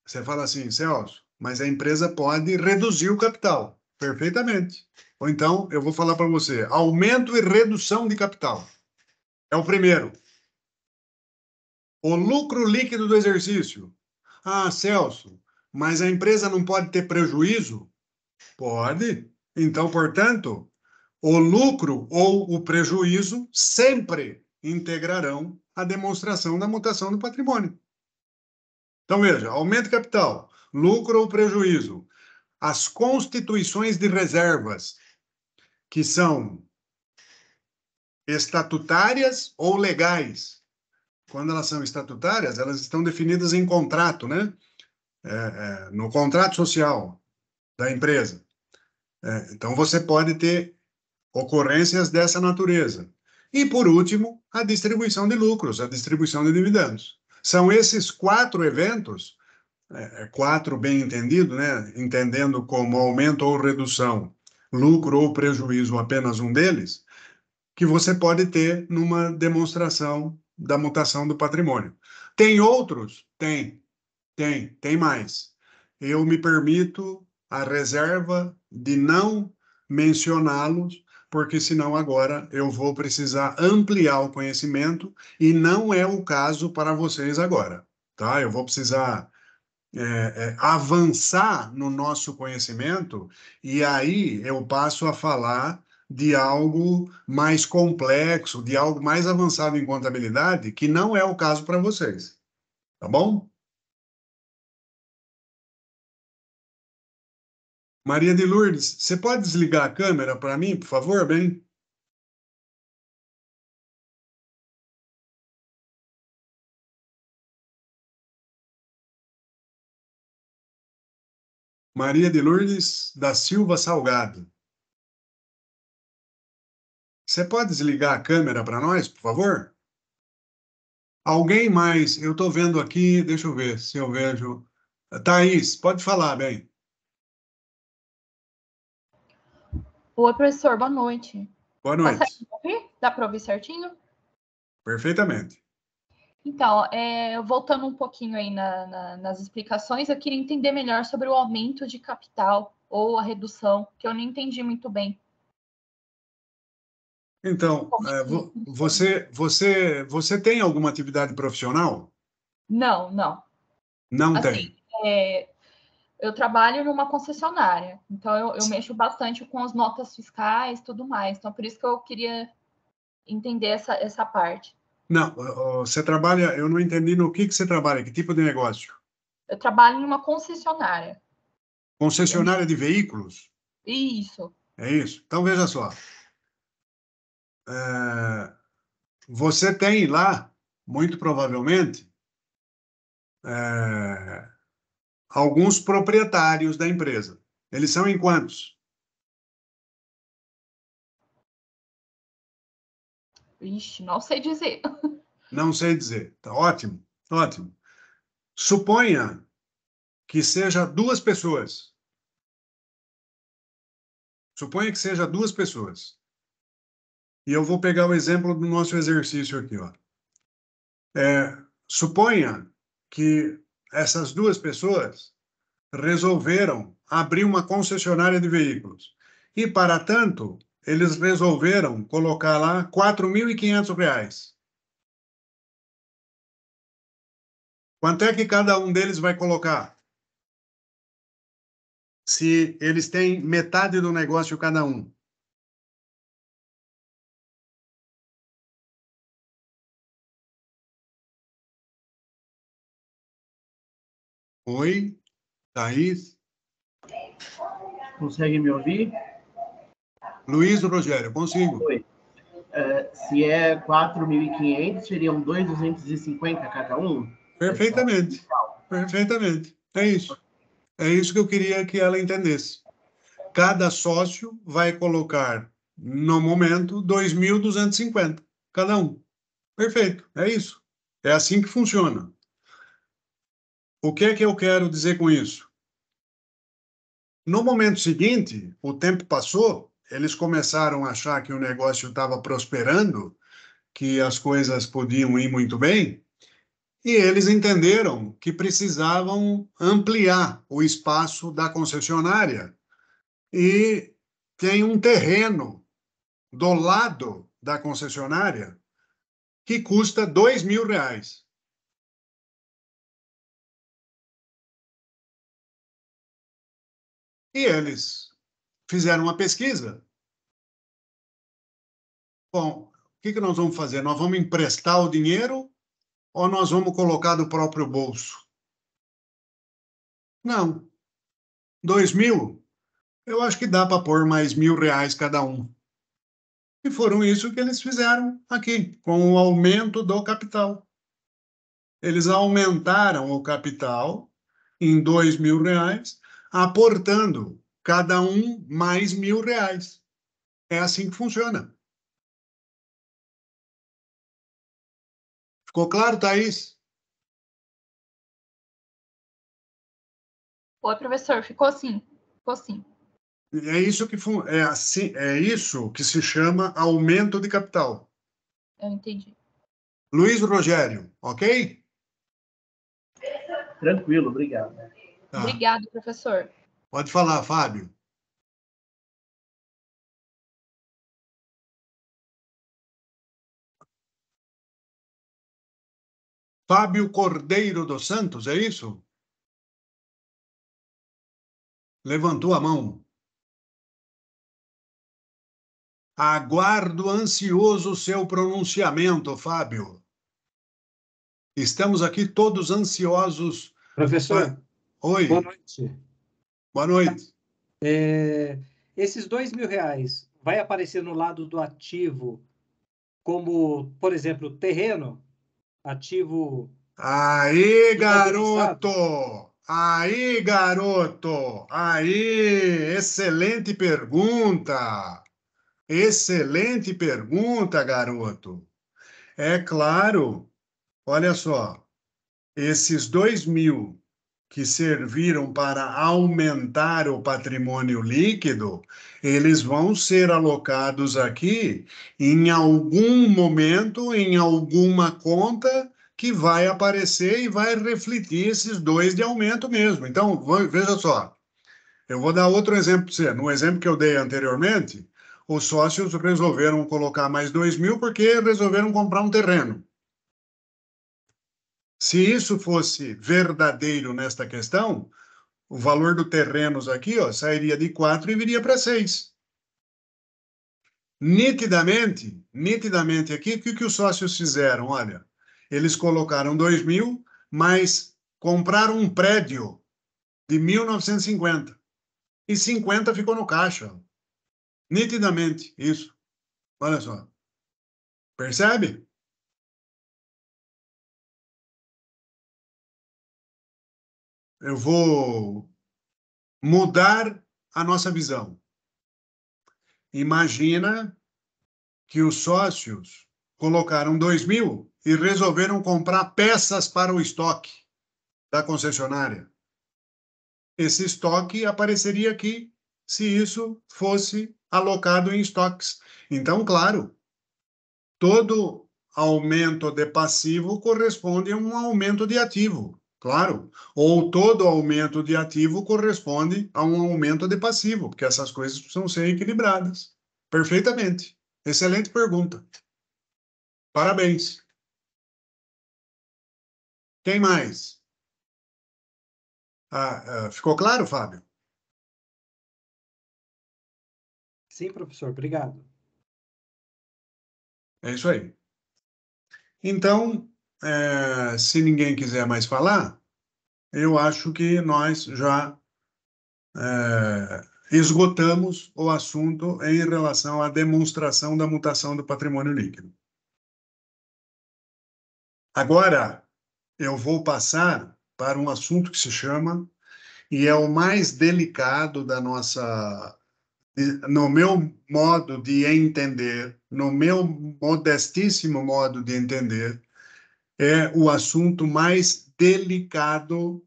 Você fala assim, Celso, mas a empresa pode reduzir o capital. Perfeitamente. Ou então, eu vou falar para você, aumento e redução de capital. É o primeiro. O lucro líquido do exercício. Ah, Celso, mas a empresa não pode ter prejuízo? Pode. Então, portanto, o lucro ou o prejuízo sempre integrarão a demonstração da mutação do patrimônio. Então, veja, aumento de capital, lucro ou prejuízo. As constituições de reservas, que são estatutárias ou legais. Quando elas são estatutárias, elas estão definidas em contrato, né? No contrato social da empresa. Então, você pode ter ocorrências dessa natureza. E, por último, a distribuição de lucros, a distribuição de dividendos. São esses 4 eventos, 4 bem entendido, né? Entendendo como aumento ou redução, lucro ou prejuízo, apenas um deles, que você pode ter numa demonstração da mutação do patrimônio. Tem outros? Tem mais. Eu me permito a reserva de não mencioná-los, porque senão agora eu vou precisar ampliar o conhecimento e não é o caso para vocês agora, tá? Eu vou precisar avançar no nosso conhecimento e aí eu passo a falar de algo mais complexo, de algo mais avançado em contabilidade, que não é o caso para vocês, tá bom? Maria de Lourdes, você pode desligar a câmera para mim, por favor, bem? Maria de Lourdes da Silva Salgado. Você pode desligar a câmera para nós, por favor? Alguém mais? Eu estou vendo aqui, deixa eu ver se eu vejo. Thaís, pode falar, bem. Oi, professor, boa noite. Boa noite. Consegue ouvir? Dá para ouvir certinho? Perfeitamente. Então, voltando um pouquinho aí nas explicações, eu queria entender melhor sobre o aumento de capital ou a redução, que eu não entendi muito bem. Então, você tem alguma atividade profissional? Não. Não Assim, tem. eu trabalho numa concessionária, então eu mexo bastante com as notas fiscais e tudo mais. Então, por isso que eu queria entender essa parte. Não, você trabalha, eu não entendi no que você trabalha, que tipo de negócio? Eu trabalho numa concessionária. Concessionária de veículos? Isso. É isso? Então, veja só. Você tem lá, muito provavelmente, alguns proprietários da empresa. Eles são em quantos? Ixi, não sei dizer. Não sei dizer. Tá ótimo, ótimo. Suponha que seja 2 pessoas. Suponha que seja 2 pessoas. E eu vou pegar o exemplo do nosso exercício aqui, ó. Suponha que essas 2 pessoas resolveram abrir uma concessionária de veículos. E, para tanto, eles resolveram colocar lá R$ 4.500. Quanto é que cada um deles vai colocar? Se eles têm metade do negócio cada um. Oi, Thaís? Consegue me ouvir? Luiz Rogério, consigo. Oi. Se é 4.500, seriam 2.250 cada um? Perfeitamente. Perfeitamente. É isso. É isso que eu queria que ela entendesse. Cada sócio vai colocar, no momento, 2.250 cada um. Perfeito. É isso. É assim que funciona. O que é que eu quero dizer com isso? No momento seguinte, o tempo passou, eles começaram a achar que o negócio estava prosperando, que as coisas podiam ir muito bem, e eles entenderam que precisavam ampliar o espaço da concessionária. E tem um terreno do lado da concessionária que custa R$ 2.000. E eles fizeram uma pesquisa. Bom, o que nós vamos fazer? Nós vamos emprestar o dinheiro ou nós vamos colocar do próprio bolso? Não. 2.000, eu acho que dá para pôr mais R$ 1.000 cada um. E foram isso que eles fizeram aqui, com o aumento do capital. Eles aumentaram o capital em R$ 2.000, aportando cada um mais R$ 1.000. É assim que funciona. Ficou claro, Thaís? Oi, professor, ficou assim. Ficou assim. É isso é isso que se chama aumento de capital. Eu entendi. Luiz Rogério, ok? Tranquilo, obrigado. Tá. Obrigado, professor. Pode falar, Fábio. Fábio Cordeiro dos Santos, é isso? Levantou a mão. Aguardo ansioso seu pronunciamento, Fábio. Estamos aqui todos ansiosos. Professor, Oi. boa noite. Boa noite. Esses R$ 2.000 vai aparecer no lado do ativo como, por exemplo, terreno, ativo... Aí, garoto! Aí, garoto! Aí, excelente pergunta! Excelente pergunta, garoto! É claro, olha só, esses 2.000 que serviram para aumentar o patrimônio líquido, eles vão ser alocados aqui em algum momento, em alguma conta, que vai aparecer e vai refletir esses 2 de aumento mesmo. Então, veja só, eu vou dar outro exemplo para você. No exemplo que eu dei anteriormente, os sócios resolveram colocar mais 2.000 porque resolveram comprar um terreno. Se isso fosse verdadeiro nesta questão, o valor do terrenos aqui, ó, sairia de 4 e viria para 6. Nitidamente aqui, o que os sócios fizeram? Olha, eles colocaram 2.000, mas compraram um prédio de 1.950. E 50 ficou no caixa. Nitidamente, isso. Olha só. Percebe? Eu vou mudar a nossa visão. Imagina que os sócios colocaram 2.000 e resolveram comprar peças para o estoque da concessionária. Esse estoque apareceria aqui se isso fosse alocado em estoques. Então, claro, todo aumento de passivo corresponde a um aumento de ativo, claro. Ou todo aumento de ativo corresponde a um aumento de passivo, porque essas coisas precisam ser equilibradas. Perfeitamente. Excelente pergunta. Parabéns. Quem mais? Ficou claro, Fábio? Sim, professor, obrigado. É isso aí. Então, se ninguém quiser mais falar, eu acho que nós já esgotamos o assunto em relação à demonstração da mutação do patrimônio líquido. Agora, eu vou passar para um assunto que se chama, e é o mais delicado da nossa, no meu modo de entender, no meu modestíssimo modo de entender, é o assunto mais delicado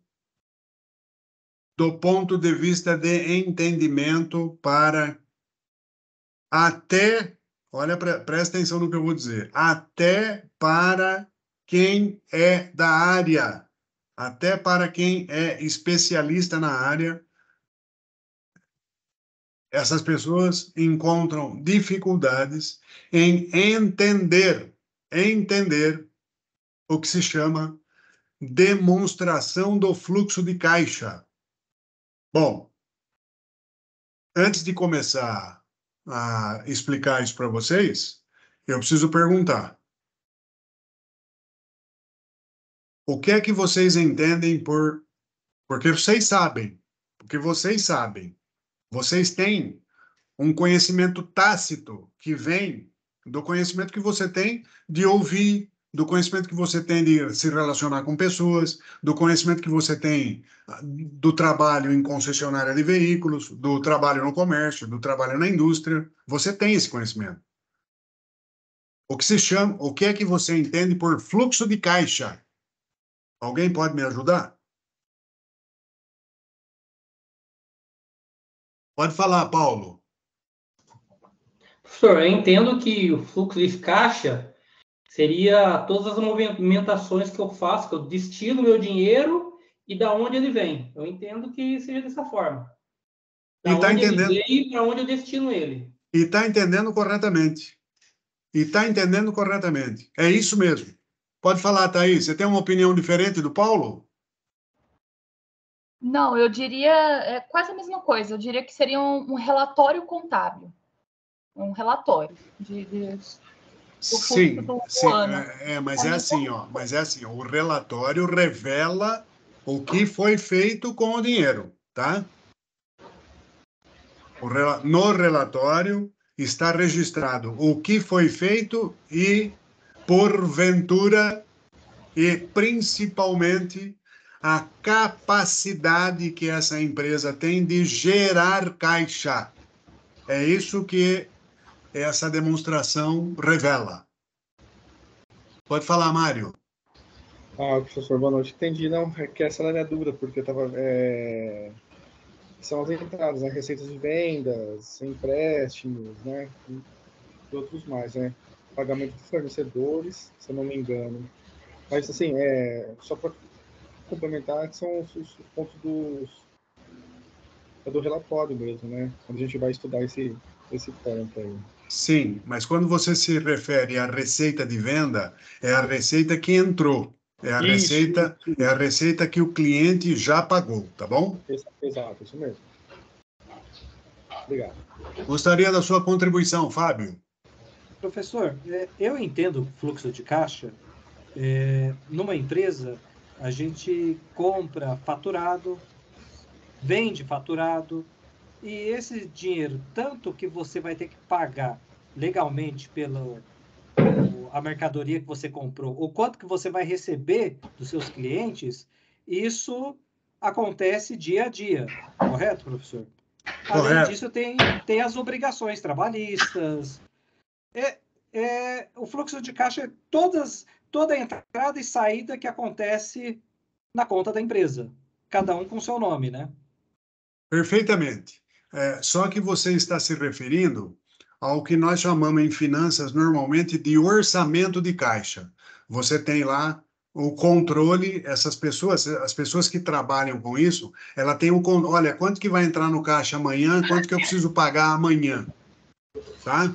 do ponto de vista de entendimento para até, olha, presta atenção no que eu vou dizer, até para quem é da área, até para quem é especialista na área, essas pessoas encontram dificuldades em entender o que se chama demonstração do fluxo de caixa. Bom, antes de começar a explicar isso para vocês, eu preciso perguntar. O que é que vocês entendem por... Porque vocês sabem, vocês têm um conhecimento tácito que vem do conhecimento que você tem de ouvir, do conhecimento que você tem de se relacionar com pessoas, do conhecimento que você tem do trabalho em concessionária de veículos, do trabalho no comércio, do trabalho na indústria. Você tem esse conhecimento. O que se chama, o que é que você entende por fluxo de caixa? Alguém pode me ajudar? Pode falar, Paulo. Professor, eu entendo que o fluxo de caixa seria todas as movimentações que eu faço, que eu destino meu dinheiro e da onde ele vem. Eu entendo que seja dessa forma. Da onde ele vem e para onde eu destino ele. E está entendendo corretamente. É isso mesmo. Pode falar, Thaís. Você tem uma opinião diferente do Paulo? Não, eu diria quase a mesma coisa. Eu diria que seria um relatório contábil. Um relatório Sim, mas é assim, ó. O relatório revela o que foi feito com o dinheiro, tá? No relatório está registrado o que foi feito e, porventura, e principalmente a capacidade que essa empresa tem de gerar caixa. É isso que essa demonstração revela. Pode falar, Mário. Professor, boa noite. Entendi, não, é que essa era a minha dúvida, porque eu tava, são as entradas, né, receitas de vendas, empréstimos, né, e outros mais, né, pagamento de fornecedores, se eu não me engano. Mas, assim, só para complementar, que são os pontos do relatório mesmo, né, quando a gente vai estudar esse ponto aí. Sim, mas quando você se refere à receita de venda, é a receita que entrou. É a receita que o cliente já pagou, tá bom? Exato, isso mesmo. Obrigado. Gostaria da sua contribuição, Fábio. Professor, eu entendo fluxo de caixa. Numa empresa, a gente compra faturado, vende faturado, e esse dinheiro, tanto que você vai ter que pagar legalmente a mercadoria que você comprou, o quanto que você vai receber dos seus clientes, isso acontece dia a dia, correto, professor? Além Correto. disso, tem as obrigações trabalhistas. O fluxo de caixa é toda a entrada e saída que acontece na conta da empresa, cada um com seu nome, né? Perfeitamente. Só que você está se referindo ao que nós chamamos em finanças normalmente de orçamento de caixa. Você tem lá o controle, as pessoas que trabalham com isso, ela tem olha, quanto que vai entrar no caixa amanhã, quanto que eu preciso pagar amanhã, tá?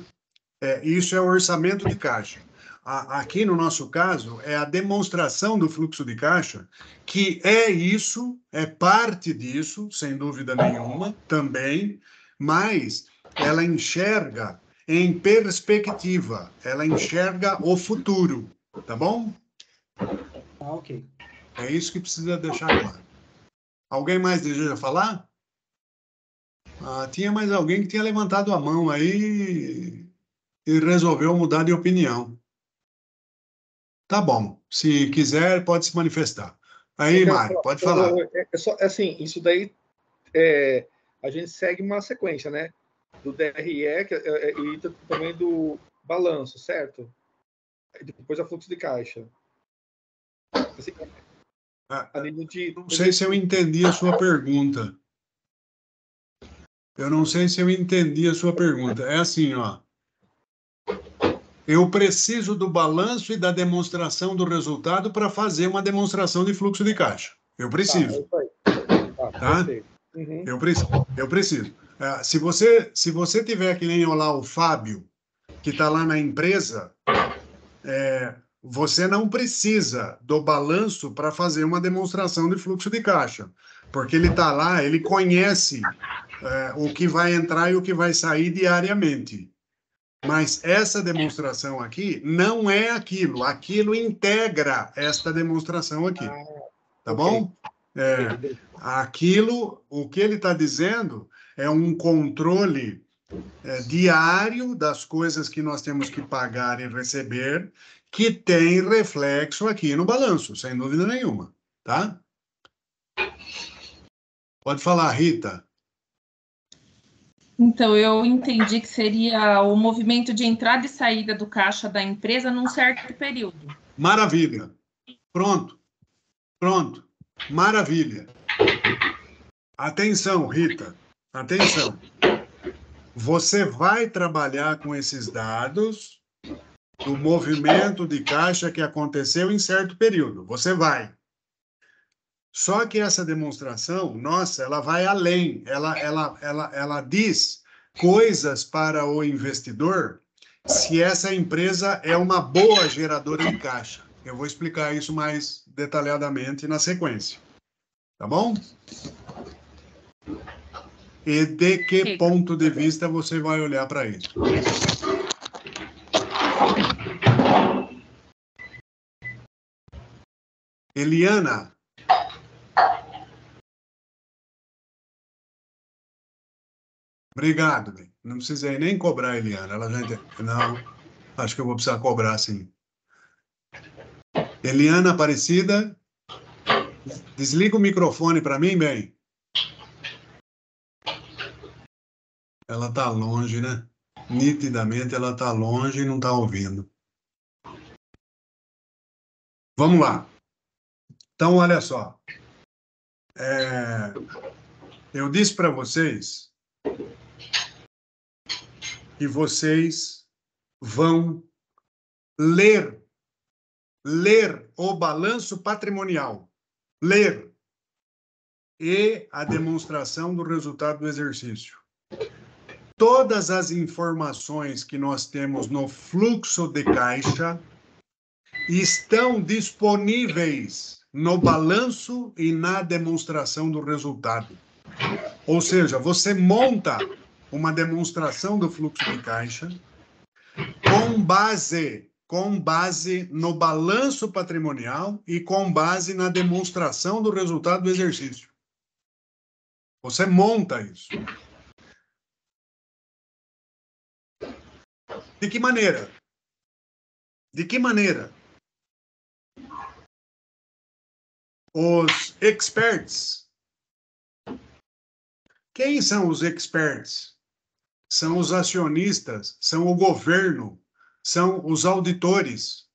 Isso é o orçamento de caixa. Aqui, no nosso caso, é a demonstração do fluxo de caixa, que é parte disso, sem dúvida nenhuma, também, mas ela enxerga em perspectiva, ela enxerga o futuro, tá bom? Ok. É isso que precisa deixar claro. Alguém mais deseja falar? Tinha mais alguém que tinha levantado a mão aí e resolveu mudar de opinião. Tá bom. Se quiser, pode se manifestar. Aí, Mário, pode falar. Assim, isso daí a gente segue uma sequência, né? Do DRE e também do balanço, certo? E depois a fluxo de caixa. Assim, não sei se eu entendi a sua pergunta. É assim, ó. Eu preciso do balanço e da demonstração do resultado para fazer uma demonstração de fluxo de caixa. Eu preciso. Tá? Uhum. Eu preciso. Se você tiver que nem lá o Fábio, que está lá na empresa, você não precisa do balanço para fazer uma demonstração de fluxo de caixa, porque ele está lá, ele conhece o que vai entrar e o que vai sair diariamente. Mas essa demonstração aqui não é aquilo. Aquilo integra esta demonstração aqui. Tá bom? Aquilo, o que ele está dizendo é um controle diário das coisas que nós temos que pagar e receber, que tem reflexo aqui no balanço, sem dúvida nenhuma. Tá? Pode falar, Rita. Então, eu entendi que seria o movimento de entrada e saída do caixa da empresa num certo período. Maravilha. Pronto. Maravilha. Atenção, Rita. Atenção. Você vai trabalhar com esses dados do movimento de caixa que aconteceu em certo período. Você vai. Só que essa demonstração, nossa, ela vai além. Ela diz coisas para o investidor se essa empresa é uma boa geradora de caixa. Eu vou explicar isso mais detalhadamente na sequência. Tá bom? E de que ponto de vista você vai olhar para isso? Eliana. Obrigado, bem. Não precisei nem cobrar a Eliana. Ela já entendeu. Não, acho que eu vou precisar cobrar, sim. Eliana Aparecida, desliga o microfone para mim, bem. Ela está longe, né? Nitidamente ela está longe e não está ouvindo. Vamos lá. Então, olha só. Eu disse para vocês que vocês vão ler o balanço patrimonial, ler, e a demonstração do resultado do exercício. Todas as informações que nós temos no fluxo de caixa estão disponíveis no balanço e na demonstração do resultado. Ou seja, você monta uma demonstração do fluxo de caixa com base no balanço patrimonial e com base na demonstração do resultado do exercício. Você monta isso. De que maneira? De que maneira? Os experts. Quem são os experts? São os acionistas, são o governo, são os auditores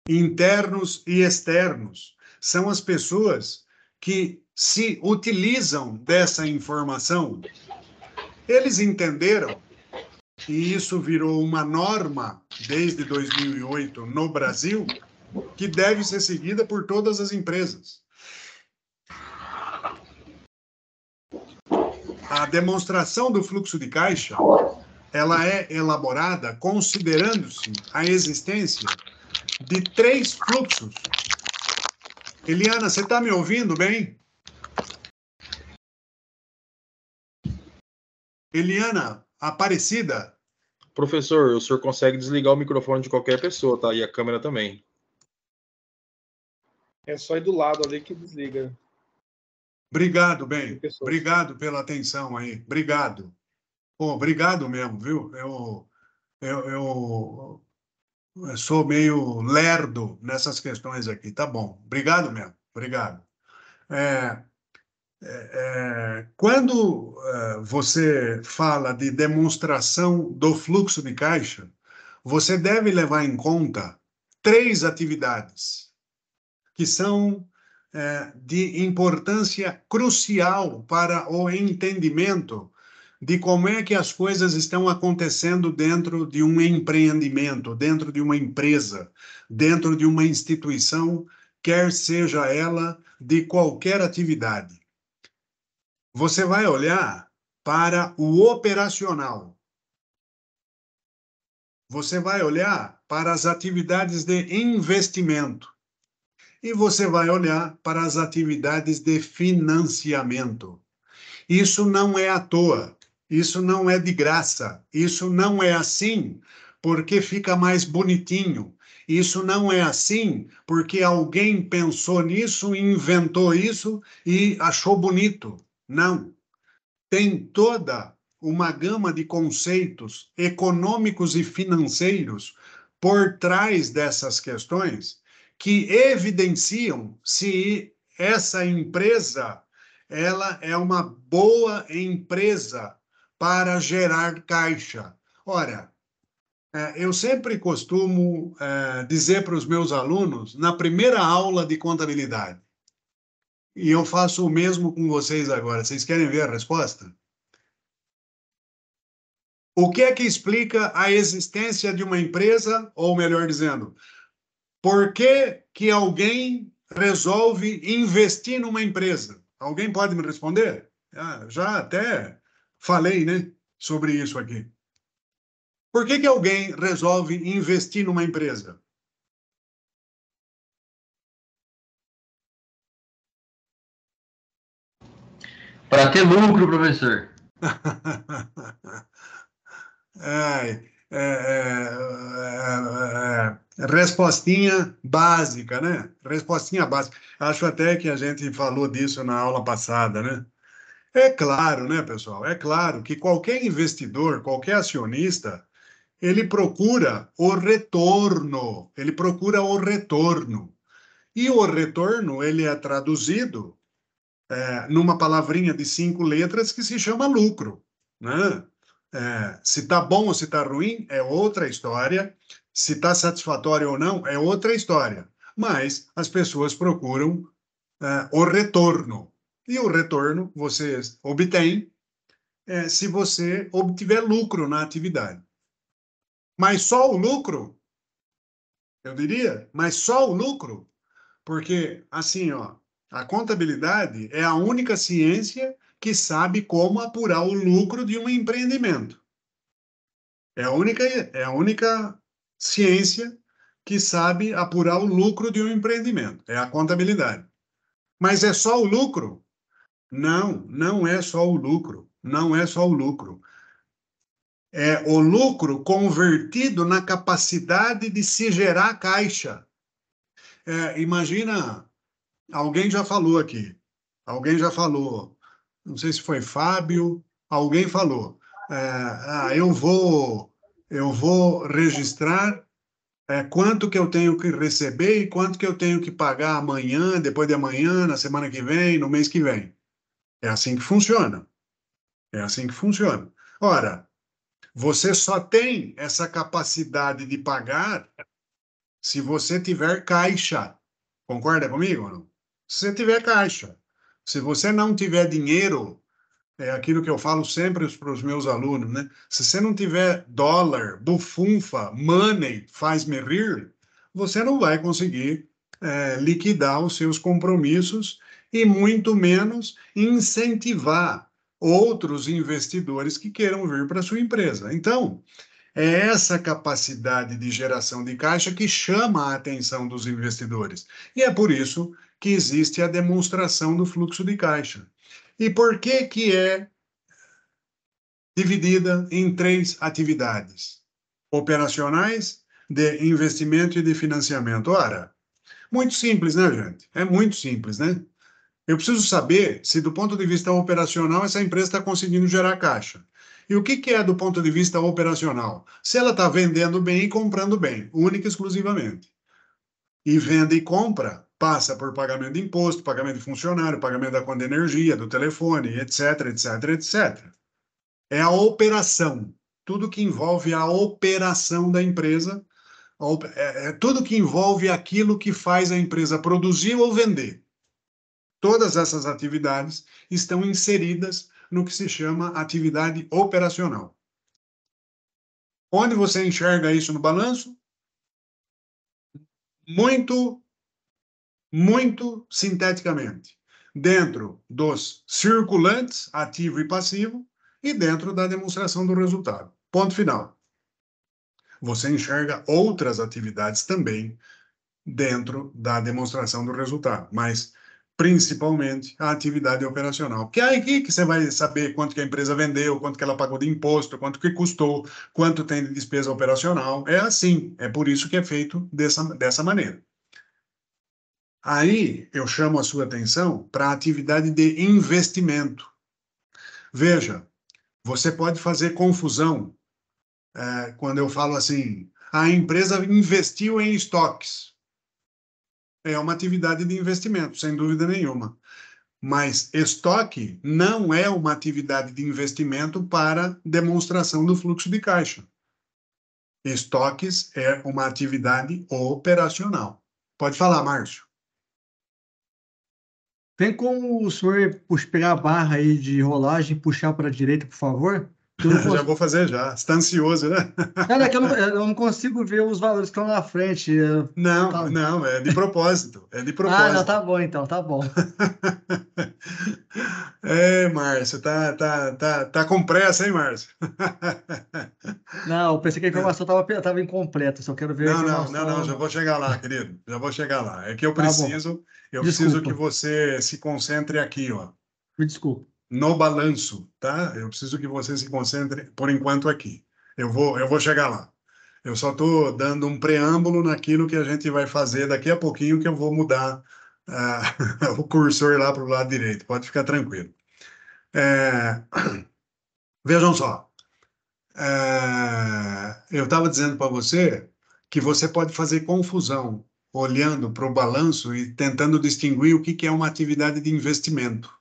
internos e externos. São as pessoas que se utilizam dessa informação. Eles entenderam, e isso virou uma norma desde 2008 no Brasil, que deve ser seguida por todas as empresas. A demonstração do fluxo de caixa, ela é elaborada considerando-se a existência de 3 fluxos. Eliana, você está me ouvindo bem? Eliana, Aparecida. Professor, o senhor consegue desligar o microfone de qualquer pessoa, tá? E a câmera também. É só ir do lado ali que desliga. Obrigado, bem. Obrigado pela atenção aí. Obrigado. Pô, obrigado mesmo, viu? Eu sou meio lerdo nessas questões aqui. Tá bom. Obrigado mesmo. Obrigado. Quando você fala de demonstração do fluxo de caixa, você deve levar em conta 3 atividades que são de importância crucial para o entendimento de como é que as coisas estão acontecendo dentro de um empreendimento, dentro de uma empresa, dentro de uma instituição, quer seja ela de qualquer atividade. Você vai olhar para o operacional. Você vai olhar para as atividades de investimento. E você vai olhar para as atividades de financiamento. Isso não é à toa. Isso não é de graça. Isso não é assim porque fica mais bonitinho. Isso não é assim porque alguém pensou nisso, inventou isso e achou bonito. Não. Tem toda uma gama de conceitos econômicos e financeiros por trás dessas questões que evidenciam se essa empresa ela é uma boa empresa para gerar caixa. Ora, eu sempre costumo dizer para os meus alunos, na primeira aula de contabilidade, e eu faço o mesmo com vocês agora. Vocês querem ver a resposta? O que é que explica a existência de uma empresa, ou melhor dizendo, por que que alguém resolve investir numa empresa? Alguém pode me responder? Já até falei, né, sobre isso aqui. Por que que alguém resolve investir numa empresa? Para ter lucro, professor. Respostinha básica, né? Respostinha básica. Acho até que a gente falou disso na aula passada, né? É claro, né, pessoal? É claro que qualquer investidor, qualquer acionista, ele procura o retorno. Ele procura o retorno. E o retorno, ele é traduzido numa palavrinha de 5 letras que se chama lucro, né? Se está bom ou se está ruim é outra história, se está satisfatório ou não é outra história, mas as pessoas procuram o retorno. E o retorno você obtém se você obtiver lucro na atividade. Mas só o lucro, eu diria, mas só o lucro, porque, assim, ó, a contabilidade é a única ciência que sabe como apurar o lucro de um empreendimento. É a única ciência que sabe apurar o lucro de um empreendimento. É a contabilidade. Mas é só o lucro? Não, não é só o lucro. Não é só o lucro. É o lucro convertido na capacidade de se gerar caixa. Imagina, alguém já falou aqui, não sei se foi Fábio, alguém falou, eu vou registrar quanto que eu tenho que receber e quanto que eu tenho que pagar amanhã, depois de amanhã, na semana que vem, no mês que vem. É assim que funciona. É assim que funciona. Ora, você só tem essa capacidade de pagar se você tiver caixa. Concorda comigo ou não? Se você tiver caixa. Se você não tiver dinheiro, é aquilo que eu falo sempre para os meus alunos, né? Se você não tiver dólar, bufunfa, money, faz-me rir, você não vai conseguir liquidar os seus compromissos e muito menos incentivar outros investidores que queiram vir para a sua empresa. Então, é essa capacidade de geração de caixa que chama a atenção dos investidores. E é por isso que existe a demonstração do fluxo de caixa. E por que que é dividida em 3 atividades? Operacionais, de investimento e de financiamento. Ora, muito simples, né, gente? É muito simples, né? Eu preciso saber se, do ponto de vista operacional, essa empresa está conseguindo gerar caixa. E o que é do ponto de vista operacional? Se ela está vendendo bem e comprando bem, única e exclusivamente. E vende e compra, passa por pagamento de imposto, pagamento de funcionário, pagamento da conta de energia, do telefone, etc, etc, etc. É a operação. Tudo que envolve a operação da empresa, tudo que envolve aquilo que faz a empresa produzir ou vender. Todas essas atividades estão inseridas no que se chama atividade operacional. Onde você enxerga isso no balanço? Muito, muito sinteticamente. Dentro dos circulantes, ativo e passivo, e dentro da demonstração do resultado. Ponto final. Você enxerga outras atividades também dentro da demonstração do resultado, mas principalmente a atividade operacional. Que é aí que você vai saber quanto que a empresa vendeu, quanto que ela pagou de imposto, quanto que custou, quanto tem de despesa operacional. É assim, é por isso que é feito dessa maneira. Aí eu chamo a sua atenção para a atividade de investimento. Veja, você pode fazer confusão quando eu falo assim, a empresa investiu em estoques. É uma atividade de investimento, sem dúvida nenhuma. Mas estoque não é uma atividade de investimento para demonstração do fluxo de caixa. Estoques é uma atividade operacional. Pode falar, Márcio. Tem como o senhor pegar a barra aí de rolagem e puxar para a direita, por favor? Já vou fazer já. Você está ansioso, né? É que eu não consigo ver os valores que estão na frente. Não, é de propósito. É de propósito. Não, tá bom então, tá bom. Márcio, tá com pressa, hein, Márcio? Não, eu pensei que a informação estava incompleta, só quero ver a informação. Não, já vou chegar lá, querido. Já vou chegar lá. É que eu preciso que você se concentre aqui, ó. Me desculpa. No balanço, tá? Eu preciso que você se concentre, por enquanto, aqui. Eu vou chegar lá. Eu só estou dando um preâmbulo naquilo que a gente vai fazer daqui a pouquinho, que eu vou mudar o cursor lá para o lado direito. Pode ficar tranquilo. Vejam só. Eu estava dizendo para você que você pode fazer confusão olhando para o balanço e tentando distinguir o que é uma atividade de investimento.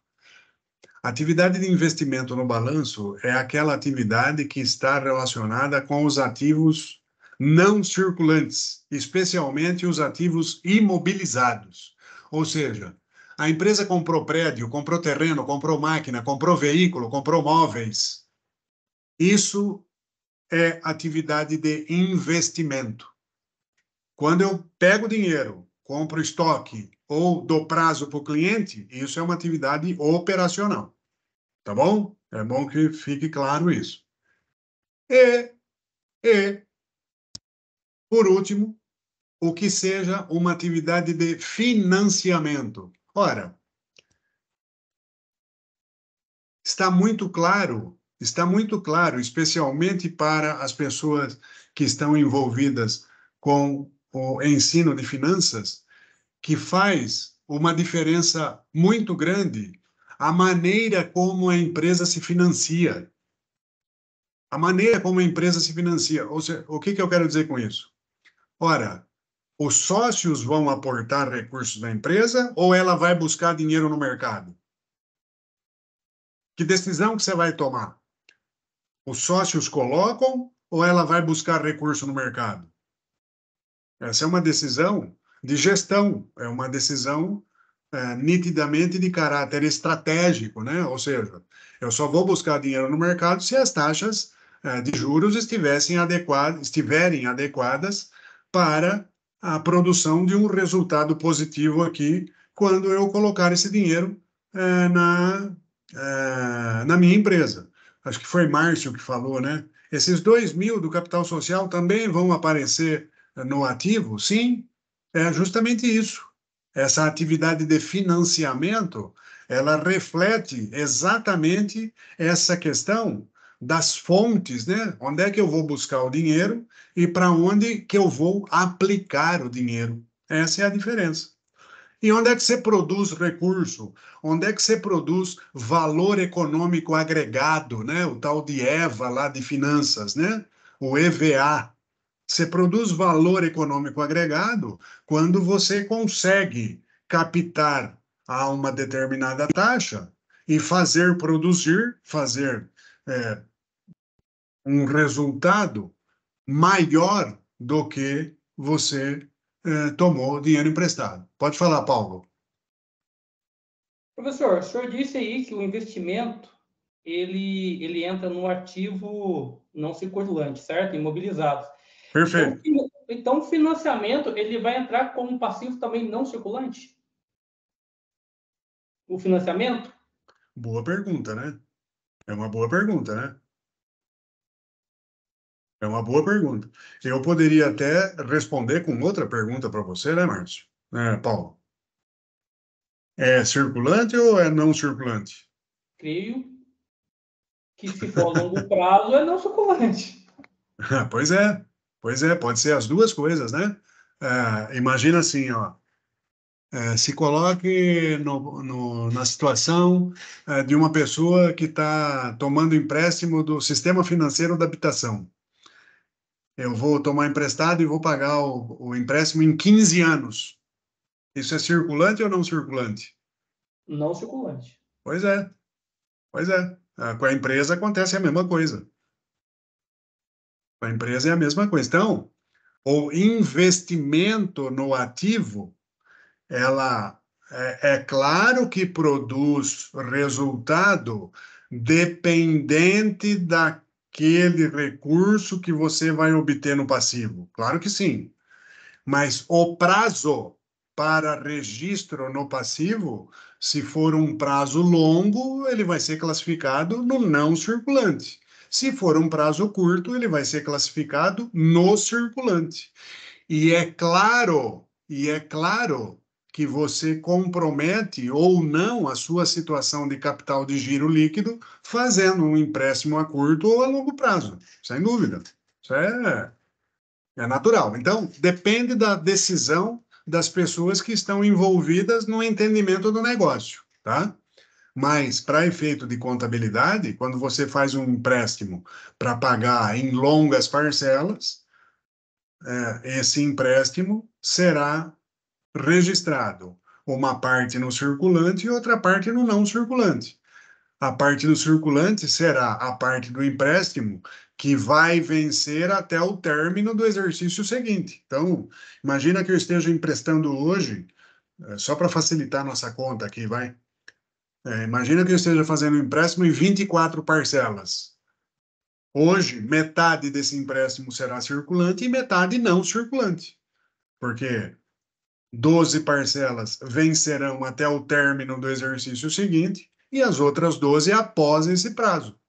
Atividade de investimento no balanço é aquela atividade que está relacionada com os ativos não circulantes, especialmente os ativos imobilizados. Ou seja, A empresa comprou prédio, comprou terreno, comprou máquina, comprou veículo, comprou móveis. Isso é atividade de investimento. Quando eu pego dinheiro, compro estoque ou dou prazo para o cliente, isso é uma atividade operacional. Tá bom? É bom que fique claro isso. E, por último, o que seja uma atividade de financiamento. Ora, está muito claro, especialmente para as pessoas que estão envolvidas com o ensino de finanças, que faz uma diferença muito grande a maneira como a empresa se financia. A maneira como a empresa se financia. Ou seja, o que eu quero dizer com isso? Ora, os sócios vão aportar recursos na empresa ou ela vai buscar dinheiro no mercado? Que decisão que você vai tomar? Os sócios colocam ou ela vai buscar recurso no mercado? Essa é uma decisão de gestão, é uma decisão nitidamente de caráter estratégico, né? Ou seja, eu só vou buscar dinheiro no mercado se as taxas de juros estiverem adequadas para a produção de um resultado positivo aqui, quando eu colocar esse dinheiro na minha empresa. Acho que foi Márcio que falou, né? Esses 2.000 do capital social também vão aparecer no ativo? Sim, é justamente isso. Essa atividade de financiamento, ela reflete exatamente essa questão das fontes, né? Onde é que eu vou buscar o dinheiro e para onde que eu vou aplicar o dinheiro. Essa é a diferença. E onde é que você produz recurso? Onde é que você produz valor econômico agregado, né? O tal de EVA lá de finanças, né? O EVA. Você produz valor econômico agregado quando você consegue captar a uma determinada taxa e fazer um resultado maior do que você tomou dinheiro emprestado. Pode falar, Paulo. Professor, o senhor disse aí que o investimento ele entra no ativo não circulante, certo? Imobilizados. Perfeito. Então, o financiamento ele vai entrar como passivo também não circulante? O financiamento? Boa pergunta, né? É uma boa pergunta, né? É uma boa pergunta. Eu poderia até responder com outra pergunta para você, né, Márcio? Paulo? É circulante ou é não circulante? Creio que se for a longo prazo é não circulante. Pois é, pode ser as duas coisas, né? Imagina assim, ó, se coloque na situação de uma pessoa que está tomando empréstimo do sistema financeiro da habitação. Eu vou tomar emprestado e vou pagar o empréstimo em 15 anos. Isso é circulante ou não circulante? Não circulante. Pois é. Com a empresa acontece a mesma coisa. Com a empresa é a mesma coisa. Então, o investimento no ativo, ela é claro que produz resultado dependente daquele recurso que você vai obter no passivo. Claro que sim. Mas o prazo para registro no passivo, se for um prazo longo, ele vai ser classificado no não circulante. Se for um prazo curto, ele vai ser classificado no circulante. E é claro que você compromete ou não a sua situação de capital de giro líquido fazendo um empréstimo a curto ou a longo prazo, sem dúvida. Isso é natural. Então, depende da decisão das pessoas que estão envolvidas no entendimento do negócio, tá? Mas, para efeito de contabilidade, quando você faz um empréstimo para pagar em longas parcelas, esse empréstimo será registrado uma parte no circulante e outra parte no não circulante. A parte do circulante será a parte do empréstimo que vai vencer até o término do exercício seguinte. Então, imagina que eu esteja emprestando hoje Só para facilitar nossa conta aqui, vai. Imagina que eu esteja fazendo um empréstimo em 24 parcelas. Hoje, metade desse empréstimo será circulante e metade não circulante. Porque 12 parcelas vencerão até o término do exercício seguinte e as outras 12 após esse prazo.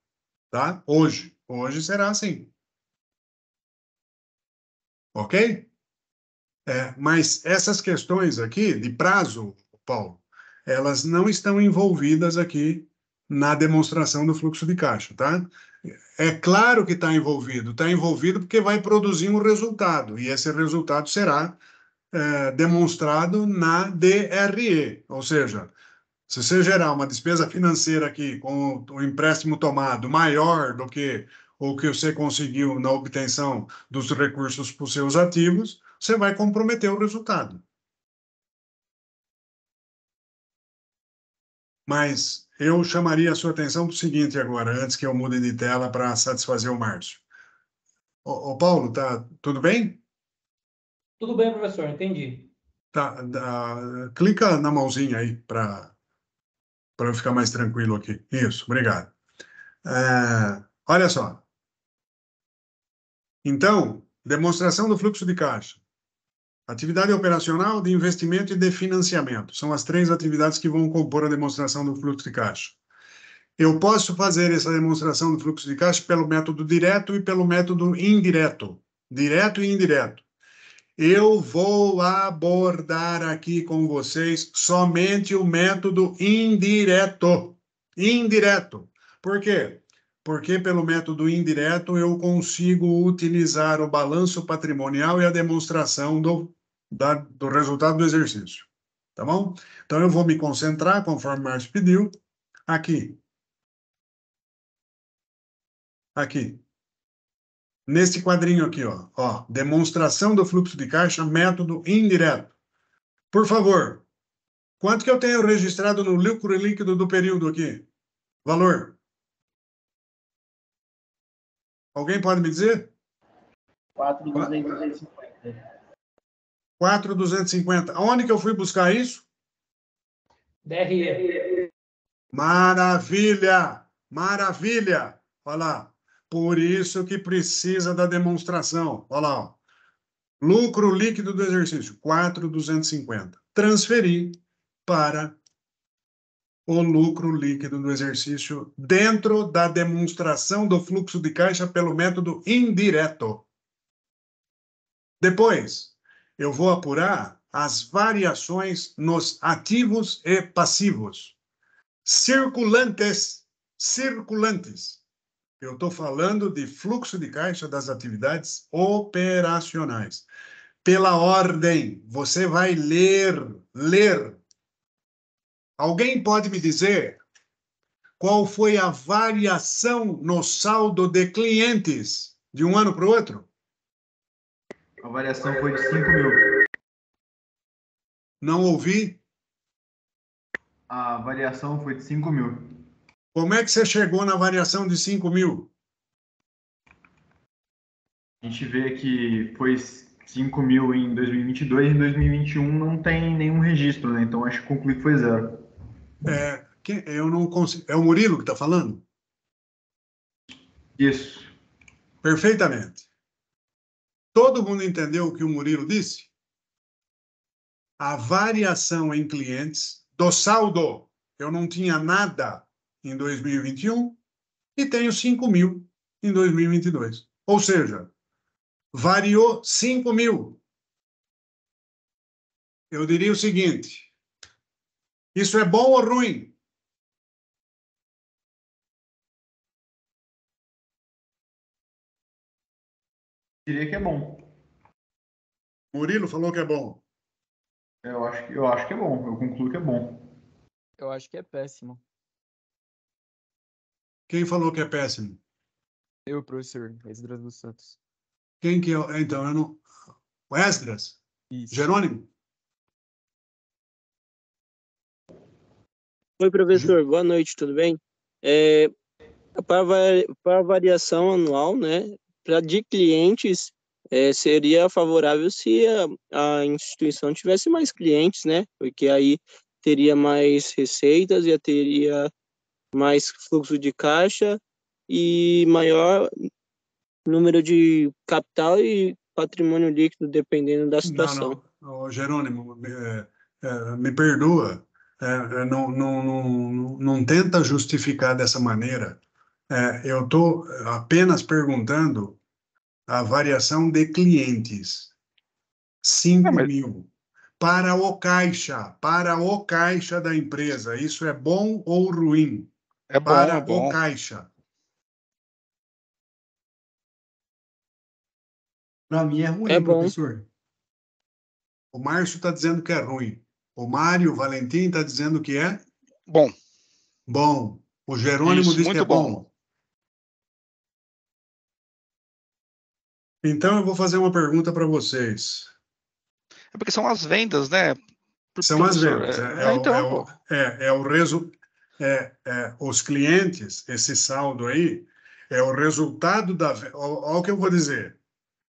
Tá? Hoje será assim. Ok? Mas essas questões aqui de prazo, Paulo, elas não estão envolvidas aqui na demonstração do fluxo de caixa, tá? É claro que está envolvido porque vai produzir um resultado, e esse resultado será demonstrado na DRE, ou seja, se você gerar uma despesa financeira aqui com o empréstimo tomado maior do que o que você conseguiu na obtenção dos recursos para os seus ativos, você vai comprometer o resultado. Mas eu chamaria a sua atenção para o seguinte agora, antes que eu mude de tela para satisfazer o Márcio. Ô Paulo, tá tudo bem? Tudo bem, professor, entendi. Clica na mãozinha aí para eu ficar mais tranquilo aqui. Isso, obrigado. Olha só. Então, demonstração do fluxo de caixa. Atividade operacional, de investimento e de financiamento. São as 3 atividades que vão compor a demonstração do fluxo de caixa. Eu posso fazer essa demonstração do fluxo de caixa pelo método direto e pelo método indireto. Direto e indireto. Eu vou abordar aqui com vocês somente o método indireto. Indireto. Por quê? Porque pelo método indireto eu consigo utilizar o balanço patrimonial e a demonstração do resultado do exercício. Tá bom? Então eu vou me concentrar, conforme o Márcio pediu, aqui. Aqui. Neste quadrinho aqui, ó, demonstração do fluxo de caixa, método indireto. Por favor, quanto que eu tenho registrado no lucro líquido do período aqui? Valor? Alguém pode me dizer? 4.250. 4.250. Aonde que eu fui buscar isso? DRE. Maravilha! Maravilha! Olha lá. Por isso que precisa da demonstração. Olha lá. Ó. Lucro líquido do exercício, 4.250. Transferir para o lucro líquido do exercício dentro da demonstração do fluxo de caixa pelo método indireto. Depois, eu vou apurar as variações nos ativos e passivos. Circulantes. Eu estou falando de fluxo de caixa das atividades operacionais. Pela ordem, você vai ler. Alguém pode me dizer qual foi a variação no saldo de clientes de um ano para o outro? A variação foi de 5.000. Não ouvi. A variação foi de 5.000. Como é que você chegou na variação de 5.000? A gente vê que foi 5.000 em 2022 e em 2021 não tem nenhum registro, né? Então acho que conclui que foi 0. Eu não consigo. É o Murilo que está falando? Isso. Perfeitamente. Todo mundo entendeu o que o Murilo disse? A variação em clientes do saldo. Eu não tinha nada em 2021 e tenho 5.000 em 2022. Ou seja, variou 5.000. Eu diria o seguinte: isso é bom ou ruim? Diria que é bom. Murilo falou que é bom. Eu acho que é bom. Eu concluo que é bom. Eu acho que é péssimo. Quem falou que é péssimo? Eu, professor Esdras dos Santos. Quem que é? Então, eu não... O Esdras? Isso. Jerônimo? Oi, professor. Boa noite, tudo bem? Para a variação anual, né, de clientes, seria favorável se a instituição tivesse mais clientes, né? Porque aí teria mais receitas e teria mais fluxo de caixa e maior número de capital e patrimônio líquido, dependendo da situação. Não. Jerônimo, me perdoa. Não tenta justificar dessa maneira. Eu estou apenas perguntando a variação de clientes. 5.000. Para o caixa da empresa. Isso é bom ou ruim? É bom, para é bom. o caixa. Para mim é ruim, É bom. professor. O Márcio está dizendo que é ruim. O Mário, o Valentim está dizendo que é bom. Bom. O Jerônimo diz que é bom. Então eu vou fazer uma pergunta para vocês. É porque são as vendas, né? São as vendas. Os clientes, esse saldo aí, é o resultado da... Olha o que eu vou dizer.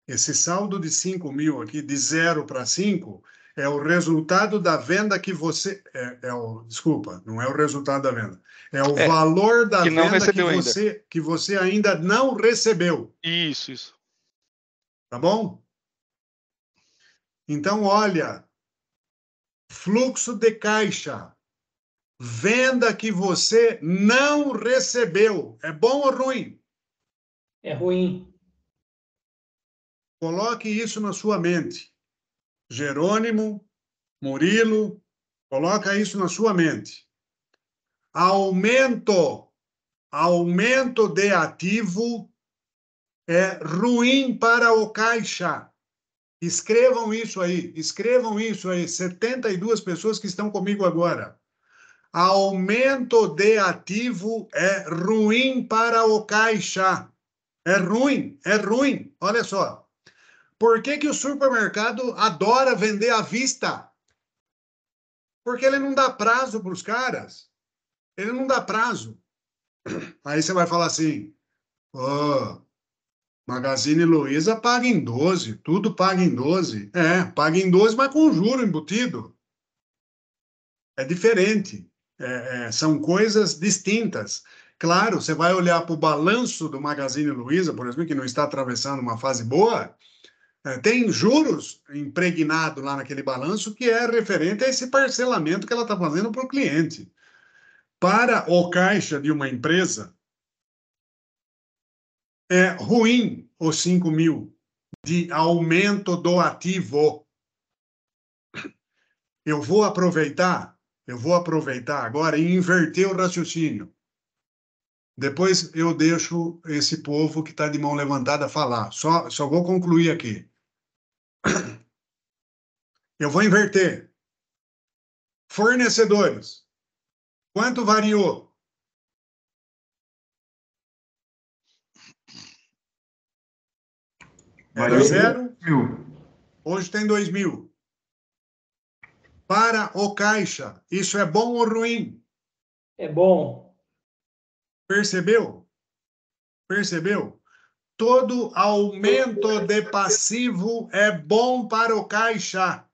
Esse saldo de 5.000 aqui, de 0 para 5, é o resultado da venda que você... Desculpa, não é o resultado da venda. É o valor da venda que você ainda não recebeu. Isso. Tá bom? Então, olha... Fluxo de caixa. Venda que você não recebeu. É bom ou ruim? É ruim. Coloque isso na sua mente. Jerônimo, Murilo, coloca isso na sua mente. Aumento de ativo é ruim para o caixa. Escrevam isso aí. 72 pessoas que estão comigo agora. Aumento de ativo é ruim para o caixa. É ruim. Olha só. Por que o supermercado adora vender à vista? Porque ele não dá prazo para os caras. Ele não dá prazo. Aí você vai falar assim, Magazine Luiza paga em 12, tudo paga em 12. Paga em 12, mas com juro embutido. É diferente. São coisas distintas. Claro, você vai olhar para o balanço do Magazine Luiza, por exemplo, que não está atravessando uma fase boa, tem juros impregnados lá naquele balanço que é referente a esse parcelamento que ela está fazendo para o cliente. Para o caixa de uma empresa, é ruim os 5.000 de aumento do ativo. Eu vou aproveitar agora e inverter o raciocínio. Depois eu deixo esse povo que está de mão levantada falar. Só vou concluir aqui. Eu vou inverter. Fornecedores. Quanto variou? Era 0. Hoje tem 2.000. Para o caixa, isso é bom ou ruim? É bom. Percebeu? Todo aumento de passivo é bom para o caixa.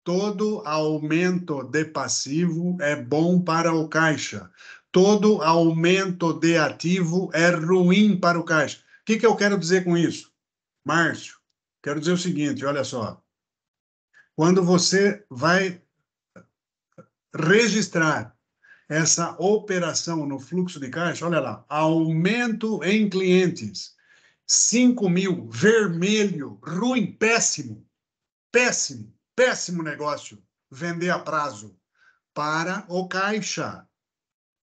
Todo aumento de passivo é bom para o caixa. Todo aumento de ativo é ruim para o caixa. O que eu quero dizer com isso? Márcio, quero dizer o seguinte, olha só. Quando você vai registrar essa operação no fluxo de caixa, olha lá, aumento em clientes, 5.000, vermelho, ruim, péssimo negócio, vender a prazo para o caixa.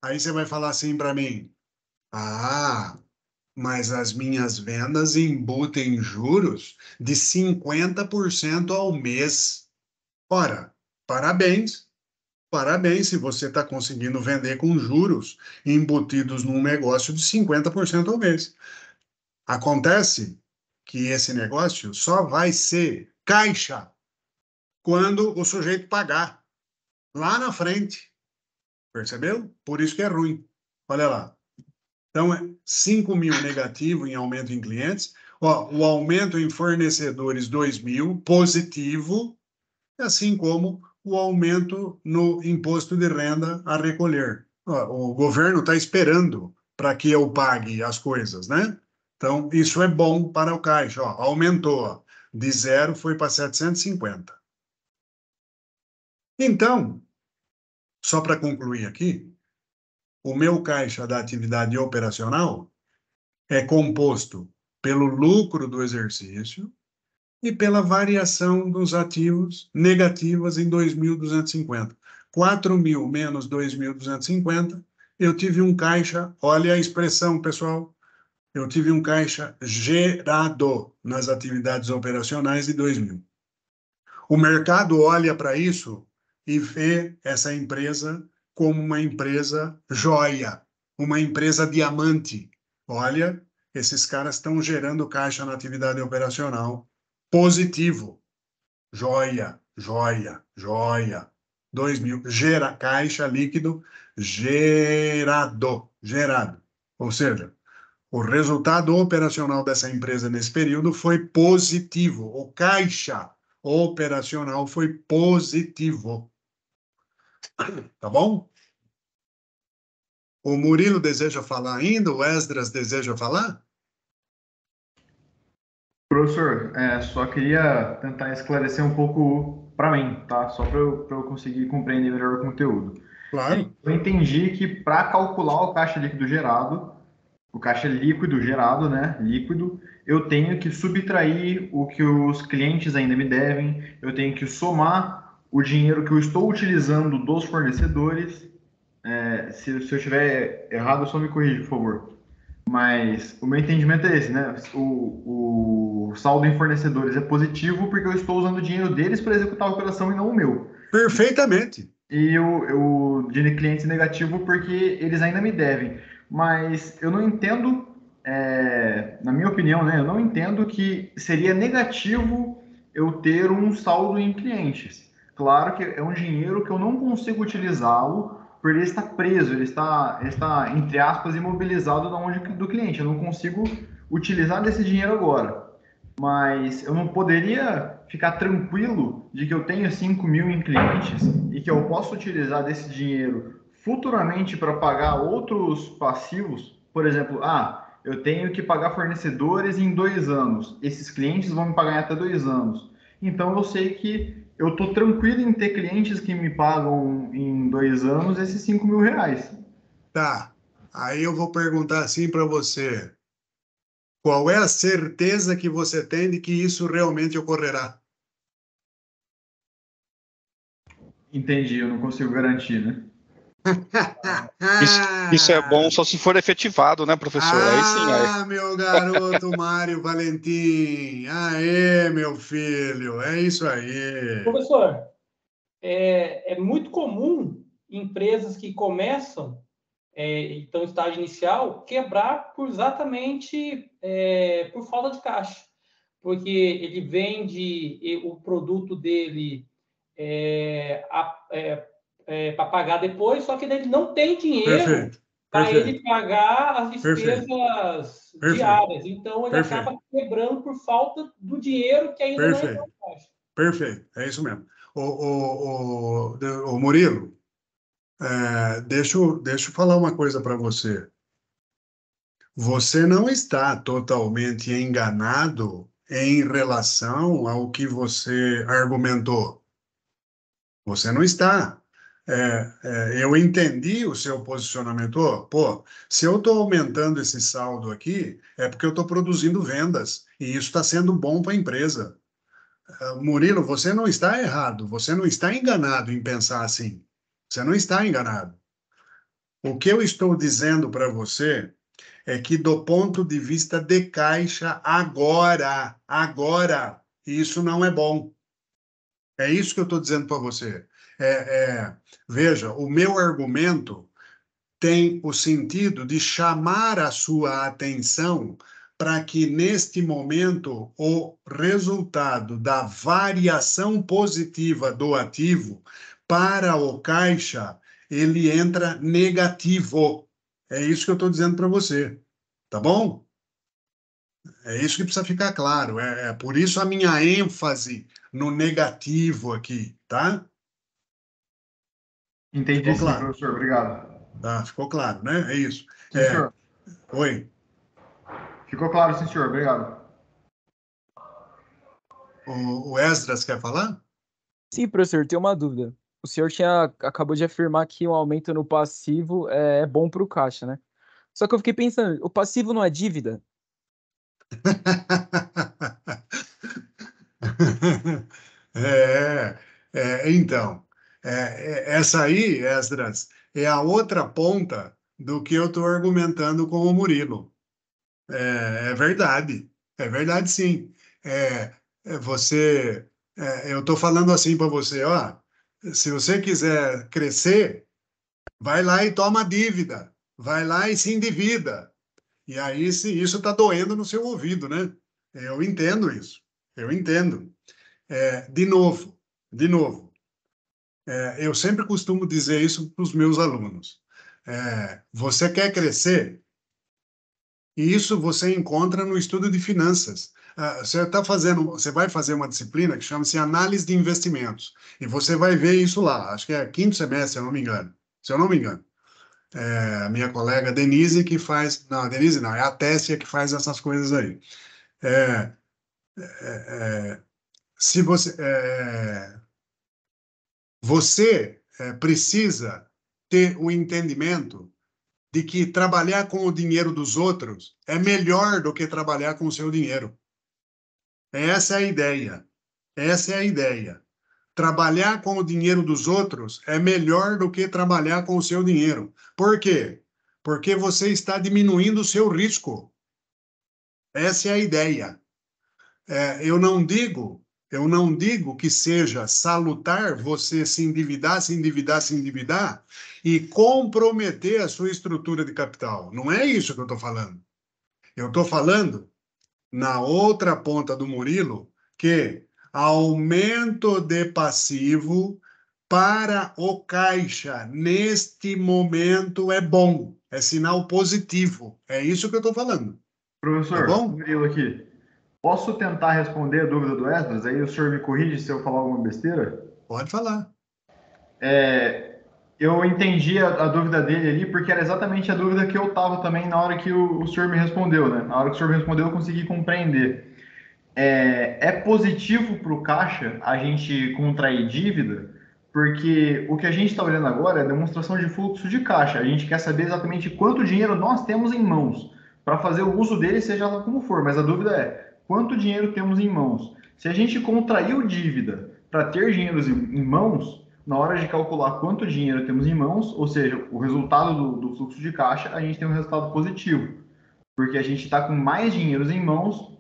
Aí você vai falar assim para mim, mas as minhas vendas embutem juros de 50% ao mês. Ora, parabéns se você está conseguindo vender com juros embutidos num negócio de 50% ao mês. Acontece que esse negócio só vai ser caixa quando o sujeito pagar lá na frente. Percebeu? Por isso que é ruim. Olha lá. Então, 5.000 negativo em aumento em clientes, Ó, o aumento em fornecedores 2.000, positivo, assim como o aumento no imposto de renda a recolher. Ó, o governo está esperando para que eu pague as coisas, né? Então, isso é bom para o caixa. Ó, aumentou, ó, de 0 foi para 750. Então, só para concluir aqui, o meu caixa da atividade operacional é composto pelo lucro do exercício e pela variação dos ativos negativas em 2.250. 4.000 menos 2.250, eu tive um caixa, olha a expressão, pessoal, eu tive um caixa gerado nas atividades operacionais de 2.000. O mercado olha para isso e vê essa empresa como uma empresa joia, uma empresa diamante. Olha, esses caras estão gerando caixa na atividade operacional positivo. Joia, joia, joia. 2.000. Gera caixa líquido gerado. Ou seja, o resultado operacional dessa empresa nesse período foi positivo. O caixa operacional foi positivo. Tá bom? O Murilo deseja falar ainda? O Esdras deseja falar? Professor, só queria tentar esclarecer um pouco para mim, tá? Só para eu conseguir compreender melhor o conteúdo. Claro. Eu entendi que para calcular o caixa líquido gerado, o caixa líquido gerado, né? Líquido, eu tenho que subtrair o que os clientes ainda me devem, eu tenho que somar o dinheiro que eu estou utilizando dos fornecedores. Se eu estiver errado, só me corrija, por favor. Mas o meu entendimento é esse, né? O saldo em fornecedores é positivo porque eu estou usando o dinheiro deles para executar a operação e não o meu. Perfeitamente. E o de clientes negativo porque eles ainda me devem. Mas eu não entendo, na minha opinião, né? Eu não entendo que seria negativo eu ter um saldo em clientes. Claro que é um dinheiro que eu não consigo utilizá-lo porque ele está preso, ele está, entre aspas, imobilizado na onde do cliente. Eu não consigo utilizar desse dinheiro agora. Mas eu não poderia ficar tranquilo de que eu tenho 5.000 em clientes e que eu posso utilizar desse dinheiro futuramente para pagar outros passivos. Por exemplo, eu tenho que pagar fornecedores em 2 anos. Esses clientes vão me pagar em até 2 anos. Então eu sei que eu estou tranquilo em ter clientes que me pagam em 2 anos esses 5.000 reais. Tá. Aí eu vou perguntar assim para você. Qual é a certeza que você tem de que isso realmente ocorrerá? Entendi, eu não consigo garantir, né? Isso é bom só se for efetivado, né, professor? Aí sim. Aí. Meu garoto Mário Valentim. Aê, meu filho. É isso aí. Professor, é muito comum empresas que começam, então, estágio inicial, quebrar exatamente por falta de caixa. Porque ele vende o produto dele para pagar depois, só que ele não tem dinheiro para ele pagar as despesas diárias. Então, ele acaba quebrando por falta do dinheiro que ainda não entrou em caixa. Perfeito, é isso mesmo. O Murilo, deixa eu falar uma coisa para você. Você não está totalmente enganado em relação ao que você argumentou. Você não está. Eu entendi o seu posicionamento. Pô, se eu estou aumentando esse saldo aqui, é porque eu estou produzindo vendas e isso está sendo bom para a empresa. Murilo, você não está errado, você não está enganado em pensar assim. Você não está enganado. O que eu estou dizendo para você é que do ponto de vista de caixa, agora, isso não é bom. É isso que eu estou dizendo para você. Veja, o meu argumento tem o sentido de chamar a sua atenção para que, neste momento, o resultado da variação positiva do ativo para o caixa, ele entra negativo. É isso que eu estou dizendo para você. Tá bom? É isso que precisa ficar claro. É por isso a minha ênfase no negativo aqui, tá? Entendi, Ficou sim, claro? professor. Obrigado. Tá, ficou claro, né? É isso. Sim, senhor. Oi. Ficou claro, sim, senhor. Obrigado. O Esdras quer falar? Sim, professor, tem uma dúvida. O senhor acabou de afirmar que um aumento no passivo é bom para o caixa, né? Só que eu fiquei pensando, o passivo não é dívida? Então, essa aí, Esdras, é a outra ponta do que eu estou argumentando com o Murilo. É verdade sim. É, eu estou falando assim para você, ó, se você quiser crescer, vai lá e toma dívida, vai lá e se endivida. E aí, se isso está doendo no seu ouvido, né? Eu entendo isso, eu entendo. De novo, eu sempre costumo dizer isso para os meus alunos. Você quer crescer? E isso você encontra no estudo de finanças. Você vai fazer uma disciplina que chama-se análise de investimentos. E você vai ver isso lá. Acho que é quinto semestre, se eu não me engano. Se eu não me engano. A minha colega Denise que faz. Não, Denise não, é a Tessia que faz essas coisas aí. Se você. Você precisa ter o entendimento de que trabalhar com o dinheiro dos outros é melhor do que trabalhar com o seu dinheiro. Essa é a ideia. Essa é a ideia. Trabalhar com o dinheiro dos outros é melhor do que trabalhar com o seu dinheiro. Por quê? Porque você está diminuindo o seu risco. Essa é a ideia. Eu não digo que seja salutar você se endividar e comprometer a sua estrutura de capital. Não é isso que eu estou falando. Eu estou falando, na outra ponta do Murilo, que aumento de passivo para o caixa neste momento é bom, é sinal positivo. É isso que eu estou falando. Professor, tá bom? Murilo aqui. Posso tentar responder a dúvida do Esdras? Aí o senhor me corrige se eu falar alguma besteira? Pode falar. Eu entendi a dúvida dele ali, porque era exatamente a dúvida que eu estava também na hora que o senhor me respondeu, né? Na hora que o senhor me respondeu, eu consegui compreender. É positivo para o caixa a gente contrair dívida, porque o que a gente está olhando agora é a demonstração de fluxo de caixa. A gente quer saber exatamente quanto dinheiro nós temos em mãos para fazer o uso dele, seja lá como for. Mas a dúvida é quanto dinheiro temos em mãos. Se a gente contraiu dívida para ter dinheiro em mãos, na hora de calcular quanto dinheiro temos em mãos, ou seja, o resultado do fluxo de caixa, a gente tem um resultado positivo, porque a gente está com mais dinheiro em mãos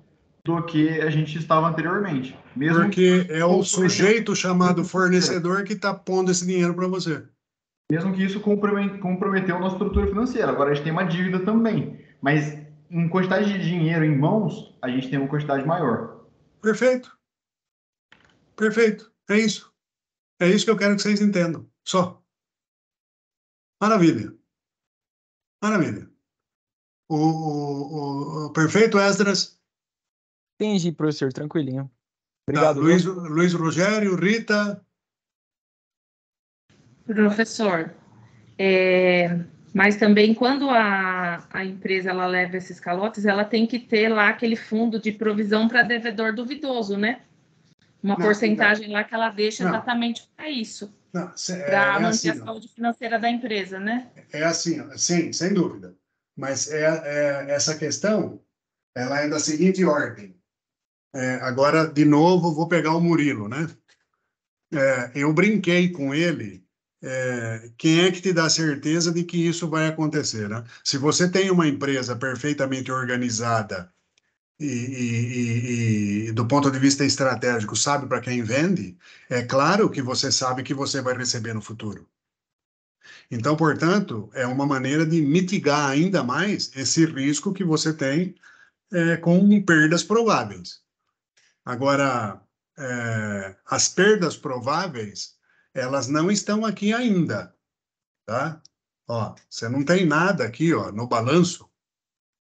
do que a gente estava anteriormente. Porque é o sujeito chamado fornecedor que está pondo esse dinheiro para você. Mesmo que isso comprometeu a nossa estrutura financeira. Agora a gente tem uma dívida também. Mas em quantidade de dinheiro em mãos, a gente tem uma quantidade maior. Perfeito. Perfeito. É isso. É isso que eu quero que vocês entendam. Só. Maravilha. Maravilha. O perfeito, Esdras? Entendi, professor, tranquilinho. Obrigado. Tá, Luiz Rogério, Rita. Professor, mas também quando a empresa ela leva esses calotes, ela tem que ter lá aquele fundo de provisão para devedor duvidoso, né? Uma porcentagem lá que ela deixa exatamente para isso. Para manter assim, a saúde financeira da empresa, né? É assim, sim, sem dúvida. Mas essa questão, ela é da seguinte ordem. Agora, de novo, vou pegar o Murilo, né? Eu brinquei com ele. Quem é que te dá certeza de que isso vai acontecer, né? Se você tem uma empresa perfeitamente organizada e do ponto de vista estratégico sabe para quem vende, é claro que você sabe que você vai receber no futuro. Então, portanto, é uma maneira de mitigar ainda mais esse risco que você tem com perdas prováveis. Agora, as perdas prováveis, elas não estão aqui ainda, tá? Ó, você não tem nada aqui, ó, no balanço,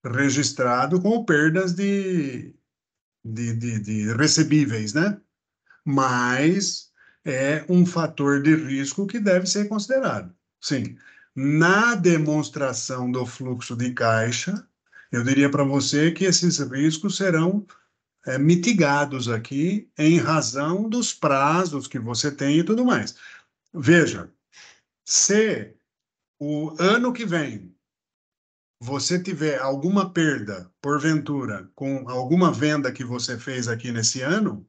registrado como perdas de recebíveis, né? Mas é um fator de risco que deve ser considerado. Sim, na demonstração do fluxo de caixa, eu diria para você que esses riscos serão mitigados aqui em razão dos prazos que você tem e tudo mais. Veja, se o ano que vem você tiver alguma perda, porventura, com alguma venda que você fez aqui nesse ano,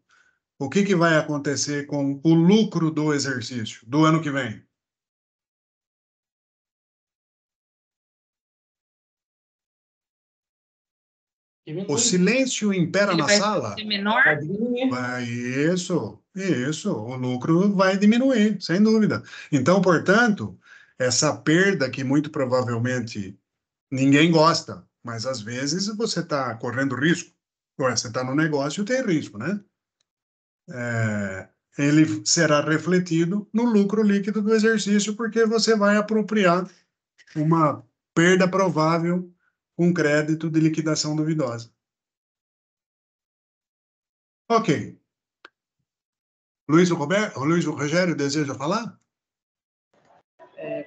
o que vai acontecer com o lucro do exercício do ano que vem? O silêncio impera na sala. Ser menor? Isso. O lucro vai diminuir, sem dúvida. Então, portanto, essa perda que muito provavelmente ninguém gosta, mas às vezes você está correndo risco. Você está no negócio e tem risco, né? Ele será refletido no lucro líquido do exercício, porque você vai apropriar uma perda provável com crédito de liquidação duvidosa. Ok. Luiz Rogério, deseja falar?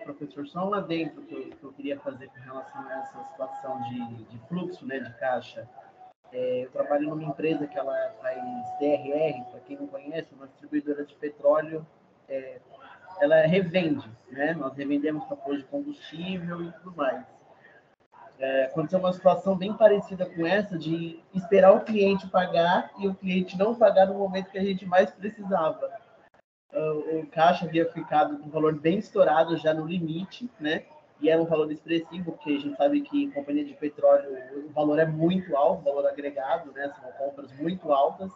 Professor, só um adendo que eu queria fazer com relação a essa situação de fluxo, né, de caixa. Eu trabalho numa empresa que ela faz DRR, para quem não conhece, uma distribuidora de petróleo. Ela revende, né? Nós revendemos para posto de combustível e tudo mais. Aconteceu uma situação bem parecida com essa, de esperar o cliente pagar e o cliente não pagar no momento que a gente mais precisava. O caixa havia ficado com um valor bem estourado, já no limite, né? E era um valor expressivo, porque a gente sabe que em companhia de petróleo o valor é muito alto, o valor agregado, né? São compras muito altas.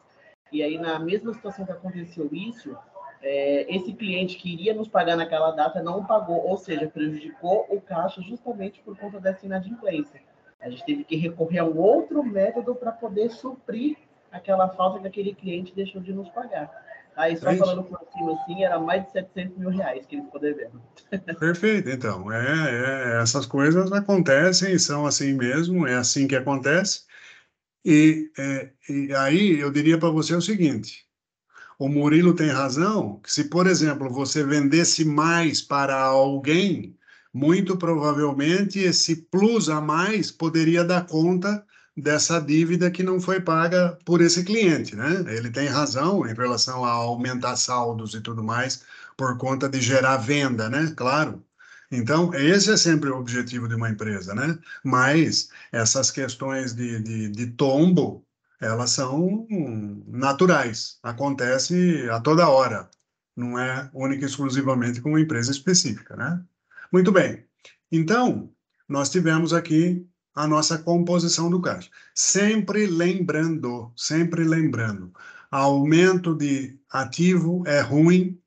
E aí, na mesma situação que aconteceu isso, esse cliente que iria nos pagar naquela data não pagou, ou seja, prejudicou o caixa justamente por conta dessa inadimplência. A gente teve que recorrer a um outro método para poder suprir aquela falta que aquele cliente deixou de nos pagar. Aí, só falando por cima, assim, era mais de R$700 mil que ele ficou devendo. Perfeito, então. Essas coisas acontecem, são assim mesmo, é assim que acontece. E aí eu diria para você o seguinte: o Murilo tem razão, que se, por exemplo, você vendesse mais para alguém, muito provavelmente esse plus a mais poderia dar conta dessa dívida que não foi paga por esse cliente, né? Ele tem razão em relação a aumentar saldos e tudo mais, por conta de gerar venda, né? Claro. Então, esse é sempre o objetivo de uma empresa, né? Mas essas questões de tombo, elas são naturais, acontece a toda hora, não é única e exclusivamente com uma empresa específica, né? Muito bem. Então, nós tivemos aqui a nossa composição do caixa. Sempre lembrando, aumento de ativo é ruim,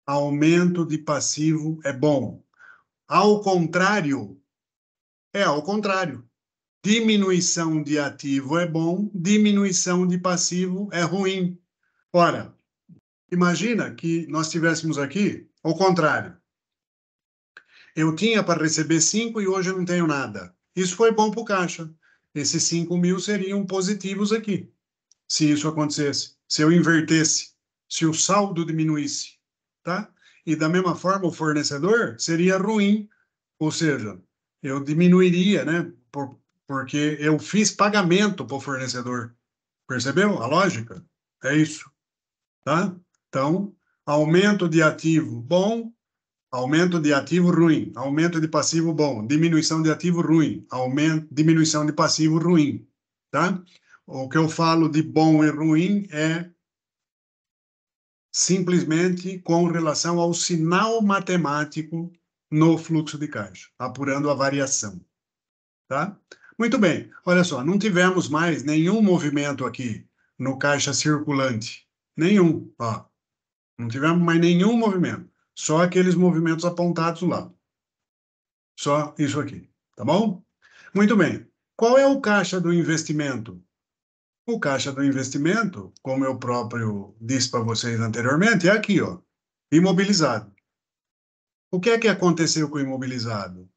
aumento de passivo é bom. Ao contrário, ao contrário. Diminuição de ativo é bom, diminuição de passivo é ruim. Ora, imagina que nós tivéssemos aqui o contrário. Eu tinha para receber 5 e hoje eu não tenho nada. Isso foi bom para o caixa. Esses 5 mil seriam positivos aqui, se isso acontecesse, se eu invertesse, se o saldo diminuísse, tá? E da mesma forma o fornecedor seria ruim, ou seja, eu diminuiria, né? Porque eu fiz pagamento para o fornecedor. Percebeu a lógica? É isso, tá? Então, aumento de ativo bom, aumento de ativo ruim, aumento de passivo bom, diminuição de ativo ruim, diminuição de passivo ruim, tá? O que eu falo de bom e ruim é simplesmente com relação ao sinal matemático no fluxo de caixa, apurando a variação, tá? Muito bem, olha só, não tivemos mais nenhum movimento aqui no caixa circulante, nenhum, ó, não tivemos mais nenhum movimento, só aqueles movimentos apontados lá, só isso aqui, tá bom? Muito bem, qual é o caixa do investimento? O caixa do investimento, como eu próprio disse para vocês anteriormente, é aqui, ó, imobilizado. O que é que aconteceu com o imobilizado?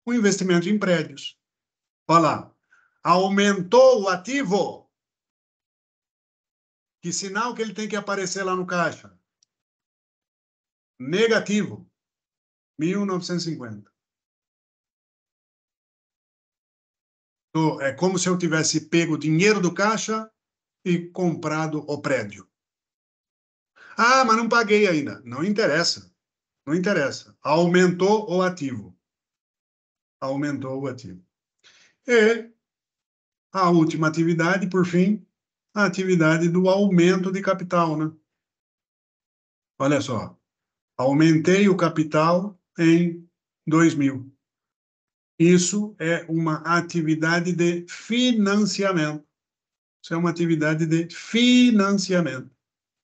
O investimento em prédios. Olha lá, Aumentou o ativo? Que sinal que ele tem que aparecer lá no caixa? Negativo. 1.950. Então, é como se eu tivesse pego o dinheiro do caixa e comprado o prédio. Ah, mas não paguei ainda. Não interessa. Não interessa. Aumentou o ativo. Aumentou o ativo. E a última atividade, por fim, a atividade do aumento de capital, né? Olha só. Aumentei o capital em 2.000. Isso é uma atividade de financiamento. Isso é uma atividade de financiamento.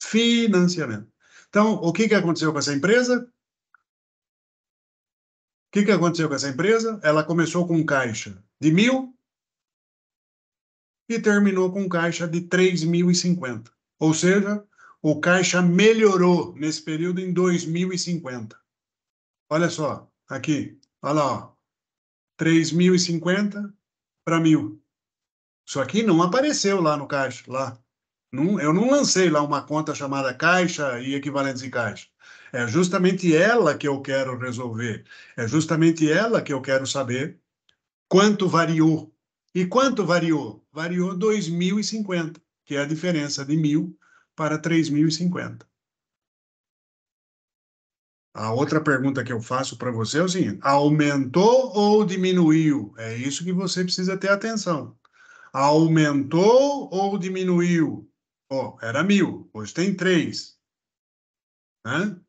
Financiamento. Então, o que aconteceu com essa empresa? O que aconteceu com essa empresa? Ela começou com caixa de 1.000 e terminou com caixa de 3.050. Ou seja, o caixa melhorou nesse período em 2.050. Olha só, aqui, olha lá, ó, 3.050 para 1.000. Isso aqui não apareceu lá no caixa, lá. Não, eu não lancei lá uma conta chamada caixa e equivalentes de caixa. É justamente ela que eu quero resolver. É justamente ela que eu quero saber quanto variou. E quanto variou? Variou 2.050, que é a diferença de 1.000 para 3.050. A outra pergunta que eu faço para você é o seguinte: aumentou ou diminuiu? É isso que você precisa ter atenção. Aumentou ou diminuiu? Ó, era 1.000, hoje tem 3. Né?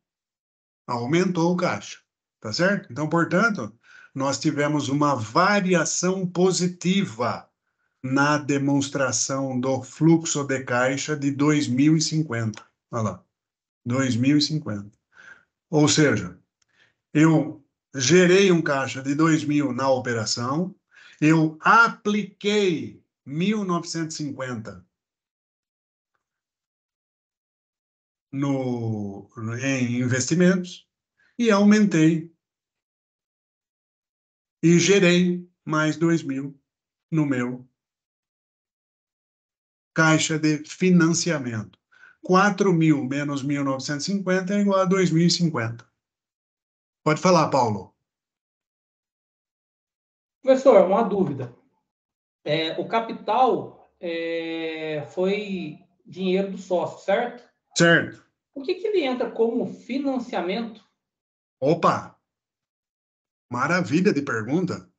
Aumentou o caixa. Tá certo? Então, portanto, nós tivemos uma variação positiva na demonstração do fluxo de caixa de 2.050. Olha lá, 2.050. Ou seja, eu gerei um caixa de 2.000 na operação, eu apliquei 1.950 em investimentos e aumentei e gerei mais 2.000 no meu caixa de financiamento. 4.000 menos 1.950 é igual a 2.050. Pode falar, Paulo. Professor, uma dúvida. O capital foi dinheiro do sócio, certo? Certo. Por que ele entra como financiamento? Opa! Maravilha de pergunta.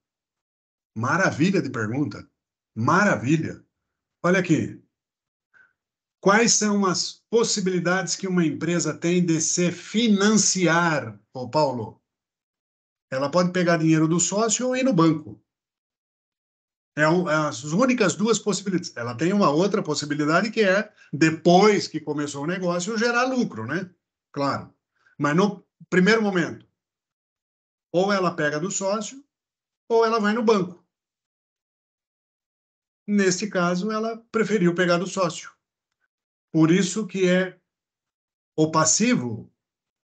Maravilha de pergunta. Maravilha. Olha aqui. Quais são as possibilidades que uma empresa tem de se financiar, ô Paulo? Ela pode pegar dinheiro do sócio ou ir no banco. As únicas duas possibilidades. Ela tem uma outra possibilidade que é, depois que começou o negócio, gerar lucro, né? Claro. Mas no primeiro momento, ou ela pega do sócio, ou ela vai no banco. Neste caso, ela preferiu pegar do sócio. Por isso que é o passivo,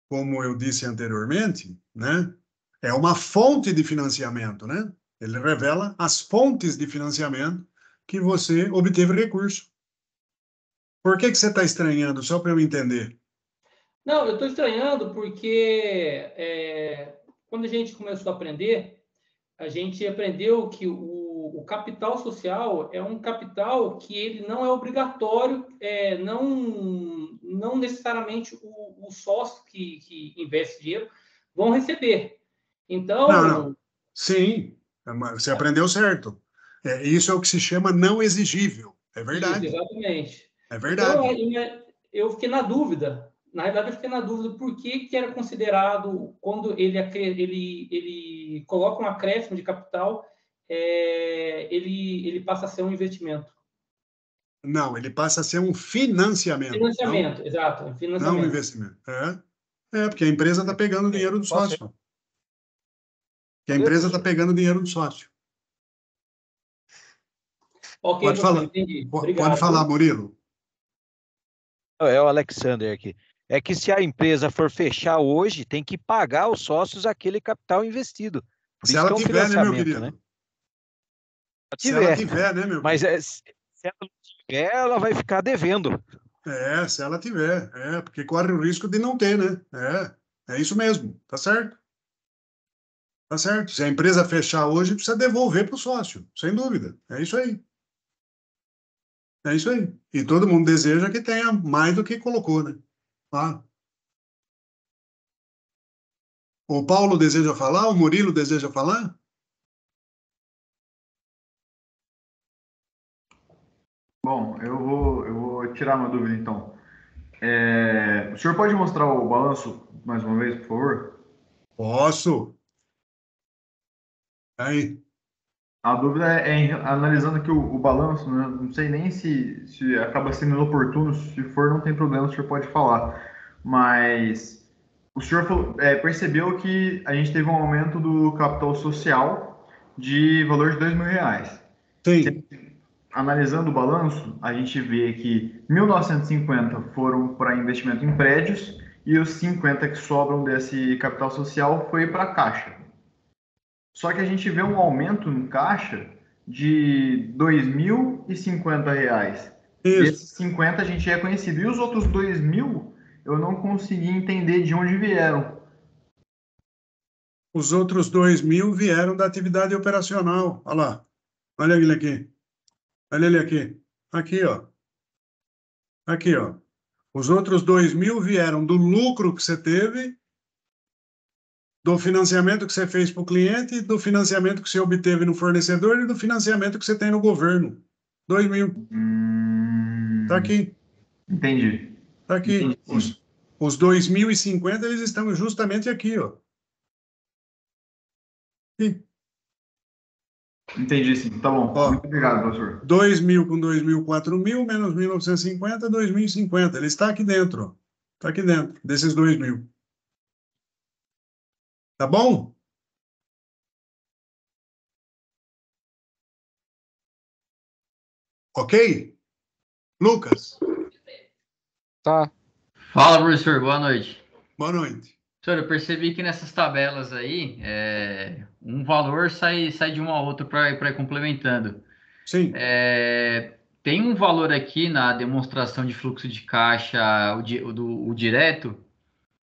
como eu disse anteriormente, né? É uma fonte de financiamento, né? Ele revela as fontes de financiamento que você obteve recurso. Por que você está estranhando? Só para eu entender. Não, eu estou estranhando porque quando a gente começou a aprender, a gente aprendeu que o capital social é um capital que ele não é obrigatório, não necessariamente o sócio que investe dinheiro vão receber. Então... Não. Sim, você aprendeu certo. Isso é o que se chama não exigível. É verdade. Isso, exatamente. É verdade. Então, eu fiquei na dúvida. Na realidade, eu fiquei na dúvida por que era considerado, quando ele coloca um acréscimo de capital, ele passa a ser um investimento. Não, ele passa a ser um financiamento. Financiamento, não, exato. Financiamento. Não um investimento. Porque a empresa está pegando o dinheiro do sócio. Que a empresa está pegando o dinheiro do sócio. Ok, pode falar. Entendi. Pode falar, Murilo. É o Alexander aqui. É que se a empresa for fechar hoje, tem que pagar aos sócios aquele capital investido. Por se isso ela que é um tiver, né, meu financiamento, querido? né? Se ela tiver, né, meu? Mas se ela não tiver, ela vai ficar devendo. Se ela tiver. Porque corre o risco de não ter, né? É isso mesmo. Tá certo. Tá certo. Se a empresa fechar hoje, precisa devolver para o sócio, sem dúvida. É isso aí. É isso aí. E todo mundo deseja que tenha mais do que colocou, né? Ah. O Paulo deseja falar? O Murilo deseja falar? Bom, eu vou tirar uma dúvida, então. O senhor pode mostrar o balanço mais uma vez, por favor? Posso. Aí. A dúvida analisando aqui o balanço, né? Não sei nem se acaba sendo inoportuno, se for, não tem problema, o senhor pode falar. Mas o senhor percebeu que a gente teve um aumento do capital social de valor de R$ 2.000. Sim. Analisando o balanço, a gente vê que 1.950 foram para investimento em prédios e os 50 que sobram desse capital social foi para a Caixa. Só que a gente vê um aumento no caixa de R$ 2.050. Desses 50 a gente é conhecido. E os outros 2.000 eu não consegui entender de onde vieram. Os outros 2.000 vieram da atividade operacional. Olha lá. Olha ele aqui. Olha ele aqui. Aqui, ó. Aqui, ó. Os outros 2.000 vieram do lucro que você teve, do financiamento que você fez para o cliente, do financiamento que você obteve no fornecedor e do financiamento que você tem no governo. 2.000. Tá aqui. Entendi. Tá aqui. Entendi, os 2.050, eles estão justamente aqui, ó. Aqui. Entendi, sim. Tá bom. Ó, muito obrigado, professor. 2.000 com 2.000, 4.000, menos 1.950, 2.050. Ele está aqui dentro, ó. Está aqui dentro desses 2.000. Tá bom? Ok? Lucas? Tá. Fala, professor. Boa noite. Boa noite. Professor, eu percebi que nessas tabelas aí, um valor sai de uma a outra para ir complementando. Sim. Tem um valor aqui na demonstração de fluxo de caixa, o direto,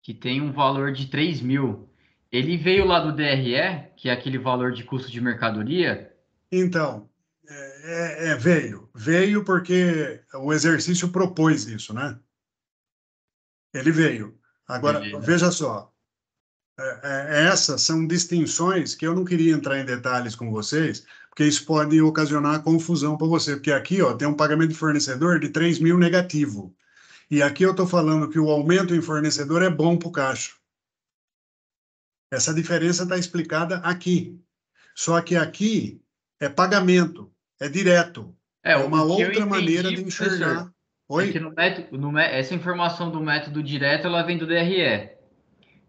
que tem um valor de 3.000. Ele veio lá do DRE, que é aquele valor de custo de mercadoria? Então, veio. Veio porque o exercício propôs isso, né? Ele veio. Agora, veja só. Essas são distinções que eu não queria entrar em detalhes com vocês, porque isso pode ocasionar confusão para você. Porque aqui, ó, tem um pagamento de fornecedor de 3.000 negativo. E aqui eu estou falando que o aumento em fornecedor é bom para o caixa. Essa diferença está explicada aqui. Só que aqui é pagamento, é direto. É uma outra maneira de enxergar. Oi? É que essa informação do método direto, ela vem do DRE.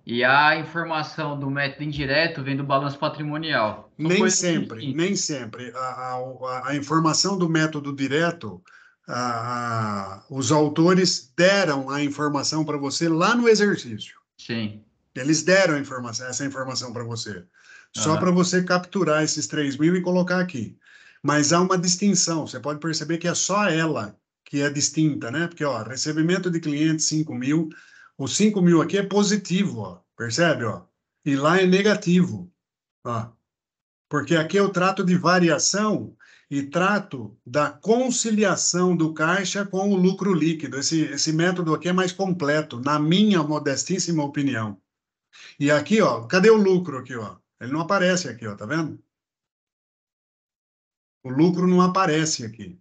E a informação do método indireto vem do balanço patrimonial. Nem sempre, nem sempre. A informação do método direto, os autores deram a informação para você lá no exercício. Sim. Eles deram essa informação para você. Só para você capturar esses 3.000 e colocar aqui. Mas há uma distinção. Você pode perceber que é só ela que é distinta, né? Porque, ó, recebimento de cliente 5.000. O 5.000 aqui é positivo, ó. Percebe, ó? E lá é negativo, ó. Porque aqui eu trato de variação e trato da conciliação do caixa com o lucro líquido. Esse método aqui é mais completo, na minha modestíssima opinião. E aqui, ó, cadê o lucro aqui, ó? Ele não aparece aqui, ó, tá vendo? O lucro não aparece aqui.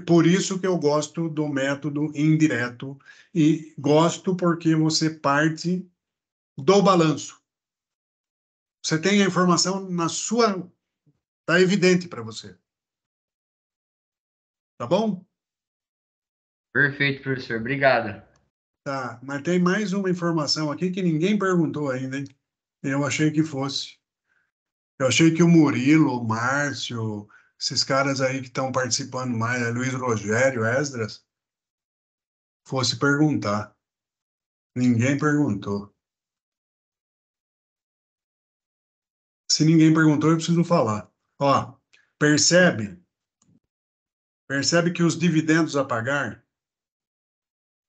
Por isso que eu gosto do método indireto e gosto porque você parte do balanço. Você tem a informação na sua... Está evidente para você. Tá bom? Perfeito, professor. Obrigado. Tá, mas tem mais uma informação aqui que ninguém perguntou ainda, hein? Eu achei que fosse. Eu achei que o Murilo, o Márcio, esses caras aí que estão participando mais, Luiz Rogério, Esdras, fosse perguntar. Ninguém perguntou. Se ninguém perguntou, eu preciso falar. Ó, Percebe que os dividendos a pagar,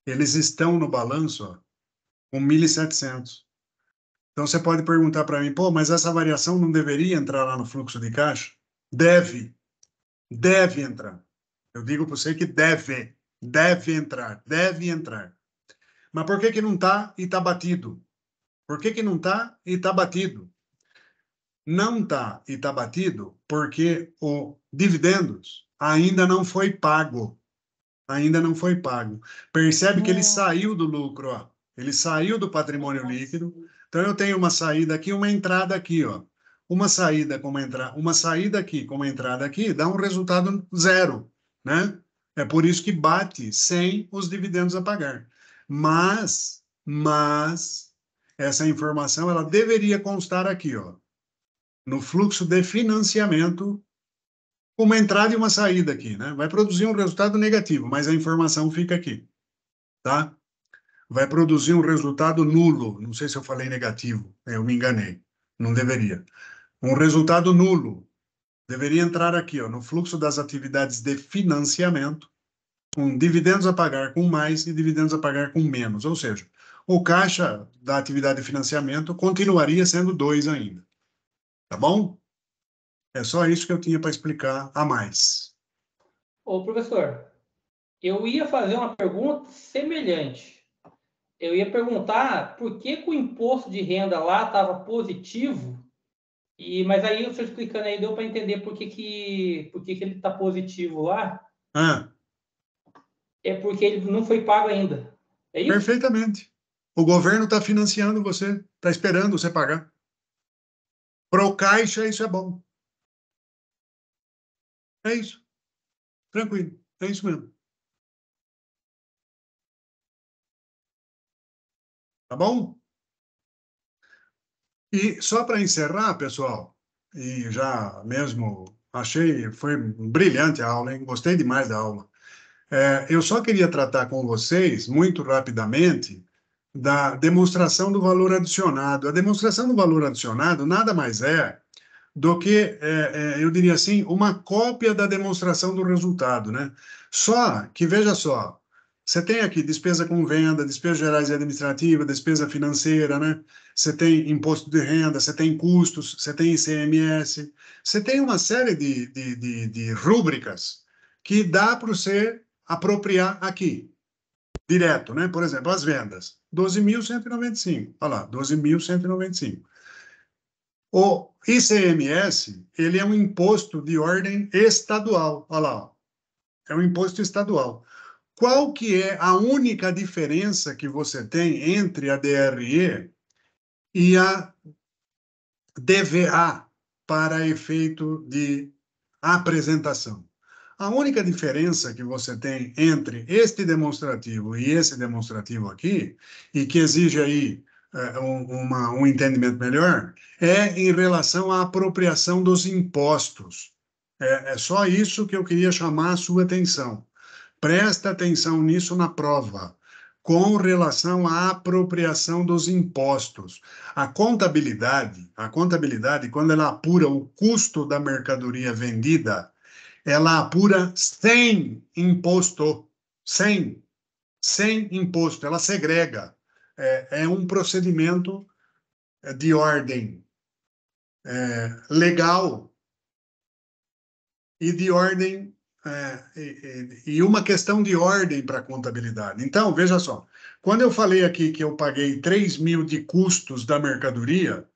eles estão no balanço, ó, com 1.700. Então, você pode perguntar para mim, pô, mas essa variação não deveria entrar lá no fluxo de caixa? Deve entrar. Eu digo para você que deve entrar. Mas por que não está e está batido? Por que não está e está batido? Não está e está batido porque o dividendos ainda não foi pago. Percebe que ele saiu do lucro, ó. Ele saiu do patrimônio líquido. Então, eu tenho uma saída aqui, uma entrada aqui, ó. Uma saída com uma entrada, uma saída aqui com uma entrada aqui, dá um resultado zero, né? É por isso que bate sem os dividendos a pagar. Mas essa informação, ela deveria constar aqui, ó, no fluxo de financiamento, uma entrada e uma saída aqui, né? Vai produzir um resultado negativo, mas a informação fica aqui, tá? Vai produzir um resultado nulo. Não sei se eu falei negativo, eu me enganei. Não deveria. Um resultado nulo. Deveria entrar aqui, ó, no fluxo das atividades de financiamento, com dividendos a pagar com mais e dividendos a pagar com menos. Ou seja, o caixa da atividade de financiamento continuaria sendo 2 ainda. Tá bom? É só isso que eu tinha para explicar a mais. Ô, professor, eu ia fazer uma pergunta semelhante. Eu ia perguntar por que o imposto de renda lá estava positivo, mas aí o senhor explicando aí deu para entender por que ele está positivo lá. É porque ele não foi pago ainda. É isso? Perfeitamente. O governo está financiando você, está esperando você pagar. Pro caixa, isso é bom. É isso. Tranquilo. É isso mesmo. Tá bom? E só para encerrar, pessoal, e já mesmo achei, foi brilhante a aula, hein? Gostei demais da aula. Eu só queria tratar com vocês, muito rapidamente, da demonstração do valor adicionado. A demonstração do valor adicionado nada mais é do que, eu diria assim, uma cópia da demonstração do resultado, né? Só que, veja só, você tem aqui despesa com venda, despesas gerais e administrativas, despesa financeira, né? Você tem imposto de renda, você tem custos, você tem ICMS, você tem uma série de rúbricas que dá para você apropriar aqui, direto, né? Por exemplo, as vendas, 12.195, olha lá, 12.195. O ICMS, ele é um imposto de ordem estadual, olha lá, é um imposto estadual. Qual que é a única diferença que você tem entre a DRE e a DVA para efeito de apresentação? A única diferença que você tem entre este demonstrativo e esse demonstrativo aqui, e que exige aí um entendimento melhor, é em relação à apropriação dos impostos. É só isso que eu queria chamar a sua atenção. Presta atenção nisso na prova, com relação à apropriação dos impostos. A contabilidade, quando ela apura o custo da mercadoria vendida, ela apura sem imposto, sem imposto, ela segrega. É um procedimento de ordem legal e de ordem, e uma questão de ordem para a contabilidade. Então, veja só, quando eu falei aqui que eu paguei 3.000 de custos da mercadoria,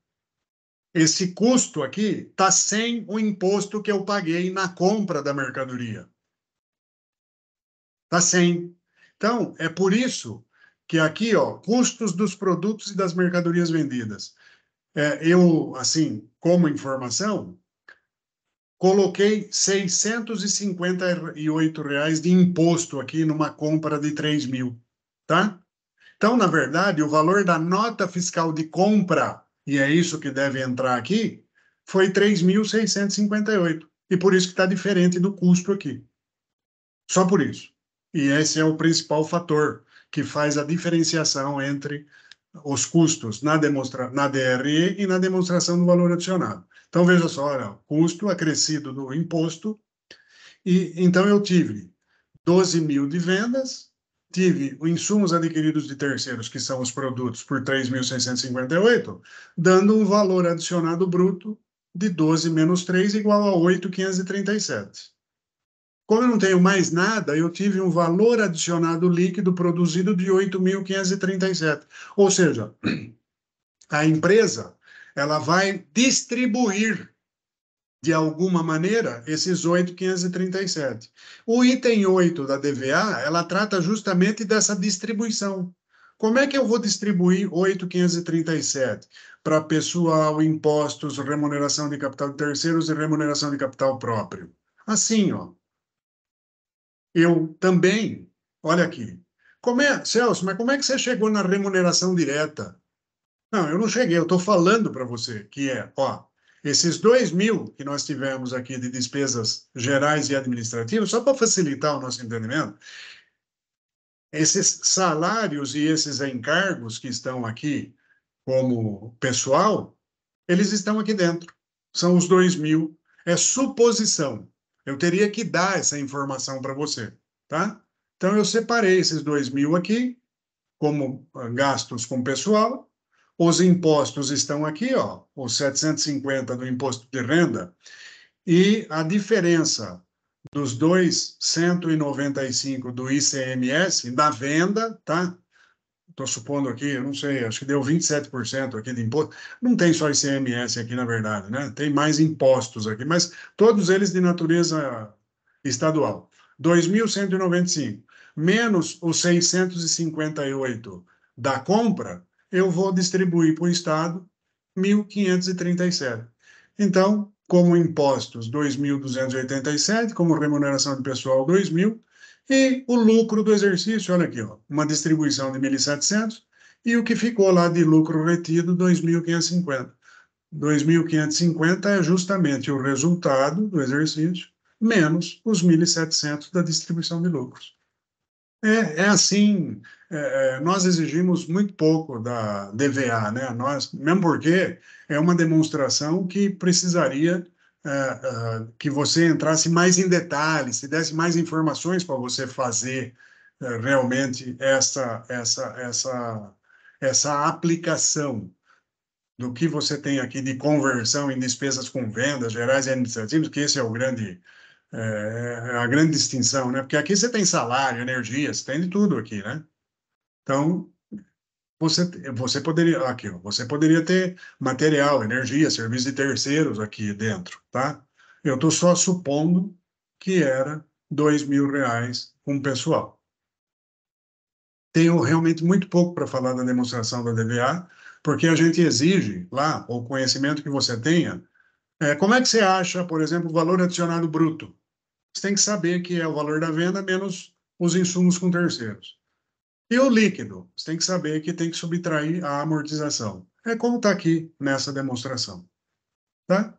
esse custo aqui está sem o imposto que eu paguei na compra da mercadoria. Está sem. Então, é por isso que aqui, ó, custos dos produtos e das mercadorias vendidas. Eu, assim, como informação, coloquei R$ 658 de imposto aqui numa compra de 3.000, tá? Então, na verdade, o valor da nota fiscal de compra, e é isso que deve entrar aqui, foi 3.658. E por isso que está diferente do custo aqui. Só por isso. E esse é o principal fator que faz a diferenciação entre os custos na DRE e na demonstração do valor adicionado. Então, veja só, olha, custo acrescido do imposto, e então eu tive 12 mil de vendas, tive os insumos adquiridos de terceiros, que são os produtos, por 3.658, dando um valor adicionado bruto de 12 menos 3 igual a 8.537. Como eu não tenho mais nada, eu tive um valor adicionado líquido produzido de 8.537. Ou seja, a empresa ela vai distribuir de alguma maneira esses 8.537. O item 8 da DVA, ela trata justamente dessa distribuição. Como é que eu vou distribuir 8.537 para pessoal, impostos, remuneração de capital de terceiros e remuneração de capital próprio? Assim, ó. Eu também, olha aqui. Celso, mas como é que você chegou na remuneração direta? Não, eu não cheguei, eu estou falando para você que ó, esses 2 mil que nós tivemos aqui de despesas gerais e administrativas, só para facilitar o nosso entendimento, esses salários e esses encargos que estão aqui como pessoal, eles estão aqui dentro. São os 2 mil. É suposição. Eu teria que dar essa informação para você, tá? Então, eu separei esses 2 mil aqui como gastos com pessoal. Os impostos estão aqui, ó, os 750 do imposto de renda, e a diferença dos 295 do ICMS, da venda, tá? Estou supondo aqui, eu não sei, acho que deu 27% aqui de imposto. Não tem só ICMS aqui, na verdade, né? Tem mais impostos aqui, mas todos eles de natureza estadual. 2.195, menos os 658 da compra, eu vou distribuir para o Estado 1.537. Então, como impostos, 2.287, como remuneração de pessoal, 2.000, e o lucro do exercício, olha aqui, ó, uma distribuição de 1.700, e o que ficou lá de lucro retido, 2.550. 2.550 é justamente o resultado do exercício, menos os 1.700 da distribuição de lucros. É assim, nós exigimos muito pouco da DVA, né? Nós, mesmo porque é uma demonstração que precisaria que você entrasse mais em detalhes, se desse mais informações para você fazer realmente essa aplicação do que você tem aqui de conversão em despesas com vendas gerais e administrativas, que esse é a grande distinção, né? Porque aqui você tem salário, energia, você tem de tudo aqui, né? Então, você poderia, aqui, ó, você poderia ter material, energia, serviço de terceiros aqui dentro, tá? Eu estou só supondo que era R$ 2.000 com o pessoal. Tenho realmente muito pouco para falar da demonstração da DVA, porque a gente exige lá o conhecimento que você tenha. Como é que você acha, por exemplo, o valor adicionado bruto? Você tem que saber que é o valor da venda menos os insumos com terceiros. E o líquido? Você tem que saber que tem que subtrair a amortização. É como está aqui nessa demonstração. Tá?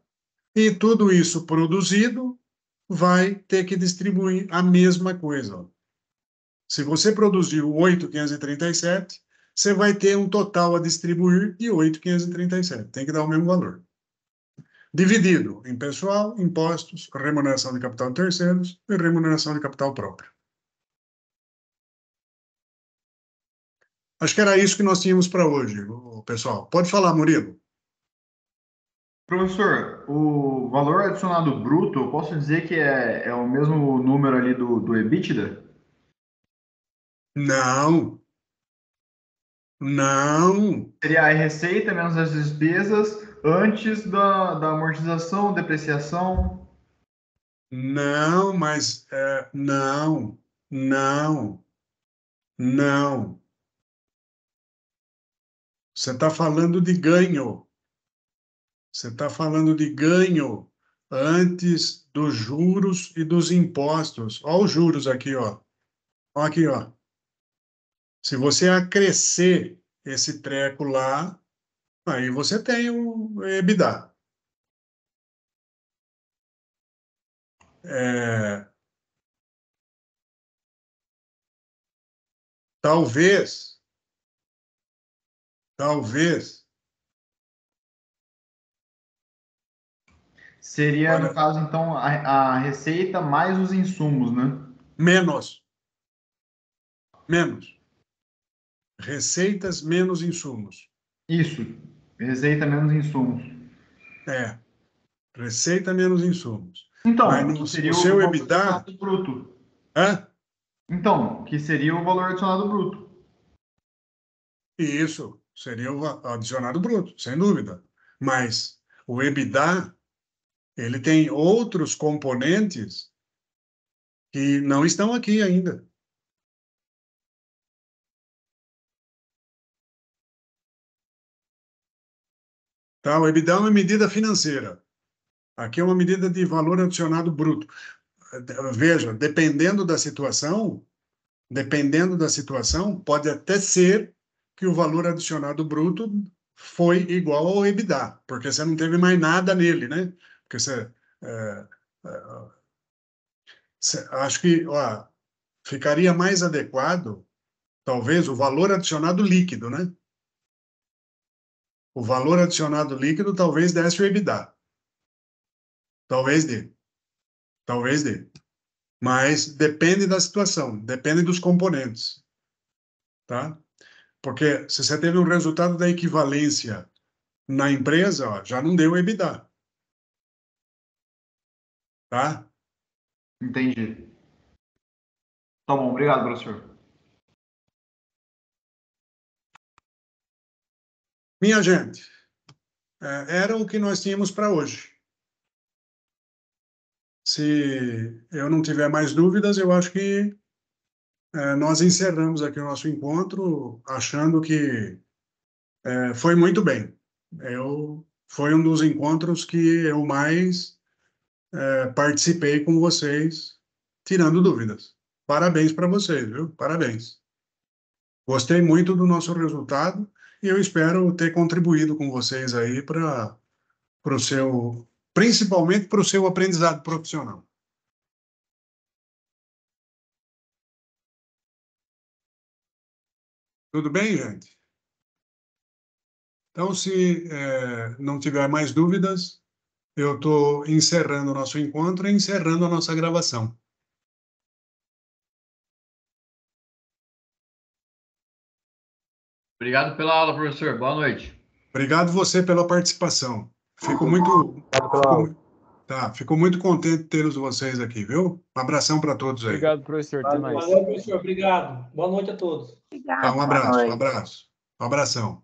E tudo isso produzido vai ter que distribuir a mesma coisa. Ó. Se você produziu 8.537, você vai ter um total a distribuir de 8.537. Tem que dar o mesmo valor. Dividido em pessoal, impostos, remuneração de capital de terceiros e remuneração de capital próprio. Acho que era isso que nós tínhamos para hoje, pessoal. Pode falar, Murilo. Professor, o valor adicionado bruto, eu posso dizer que é o mesmo número ali do EBITDA? Não. Não. Seria a receita menos as despesas antes da amortização, depreciação? Não, mas não. Você está falando de ganho. Você está falando de ganho antes dos juros e dos impostos. Olha os juros aqui, ó. Olha aqui, ó. Se você acrescer esse treco lá, aí você tem o EBITDA. Talvez, Seria, no caso, então, a receita mais os insumos, né? Menos. Receitas menos insumos. Isso. Receita menos insumos. Receita menos insumos. Então, mas que seria o seu valor EBITDA... adicionado bruto. Hã? Então, que seria o valor adicionado bruto. Isso, seria o adicionado bruto, sem dúvida. Mas o EBITDA, ele tem outros componentes que não estão aqui ainda. Tá? O EBITDA é uma medida financeira. Aqui é uma medida de valor adicionado bruto. Veja, dependendo da situação, pode até ser que o valor adicionado bruto foi igual ao EBITDA, porque você não teve mais nada nele, né? Porque acho que ficaria mais adequado, talvez, o valor adicionado líquido, né? O valor adicionado líquido talvez desse o EBITDA. Talvez dê. Mas depende da situação, depende dos componentes, tá? Porque se você teve um resultado da equivalência na empresa, já não deu EBITDA. Tá? Entendi. Tá bom, obrigado, professor. Minha gente, era o que nós tínhamos para hoje. Se eu não tiver mais dúvidas, eu acho que nós encerramos aqui o nosso encontro achando que foi muito bem. Foi um dos encontros que eu mais participei com vocês, tirando dúvidas. Parabéns para vocês, viu? Parabéns. Gostei muito do nosso resultado e eu espero ter contribuído com vocês aí para o seu, principalmente para o seu aprendizado profissional. Tudo bem, gente? Então, se não tiver mais dúvidas, eu estou encerrando o nosso encontro e encerrando a nossa gravação. Obrigado pela aula, professor. Boa noite. Obrigado você pela participação. Fico muito contente de tê-los vocês aqui, viu? Um abração para todos aí. Obrigado, professor. Até mais. Valeu, professor. Obrigado. Boa noite a todos. Tá, um abraço. Um abração.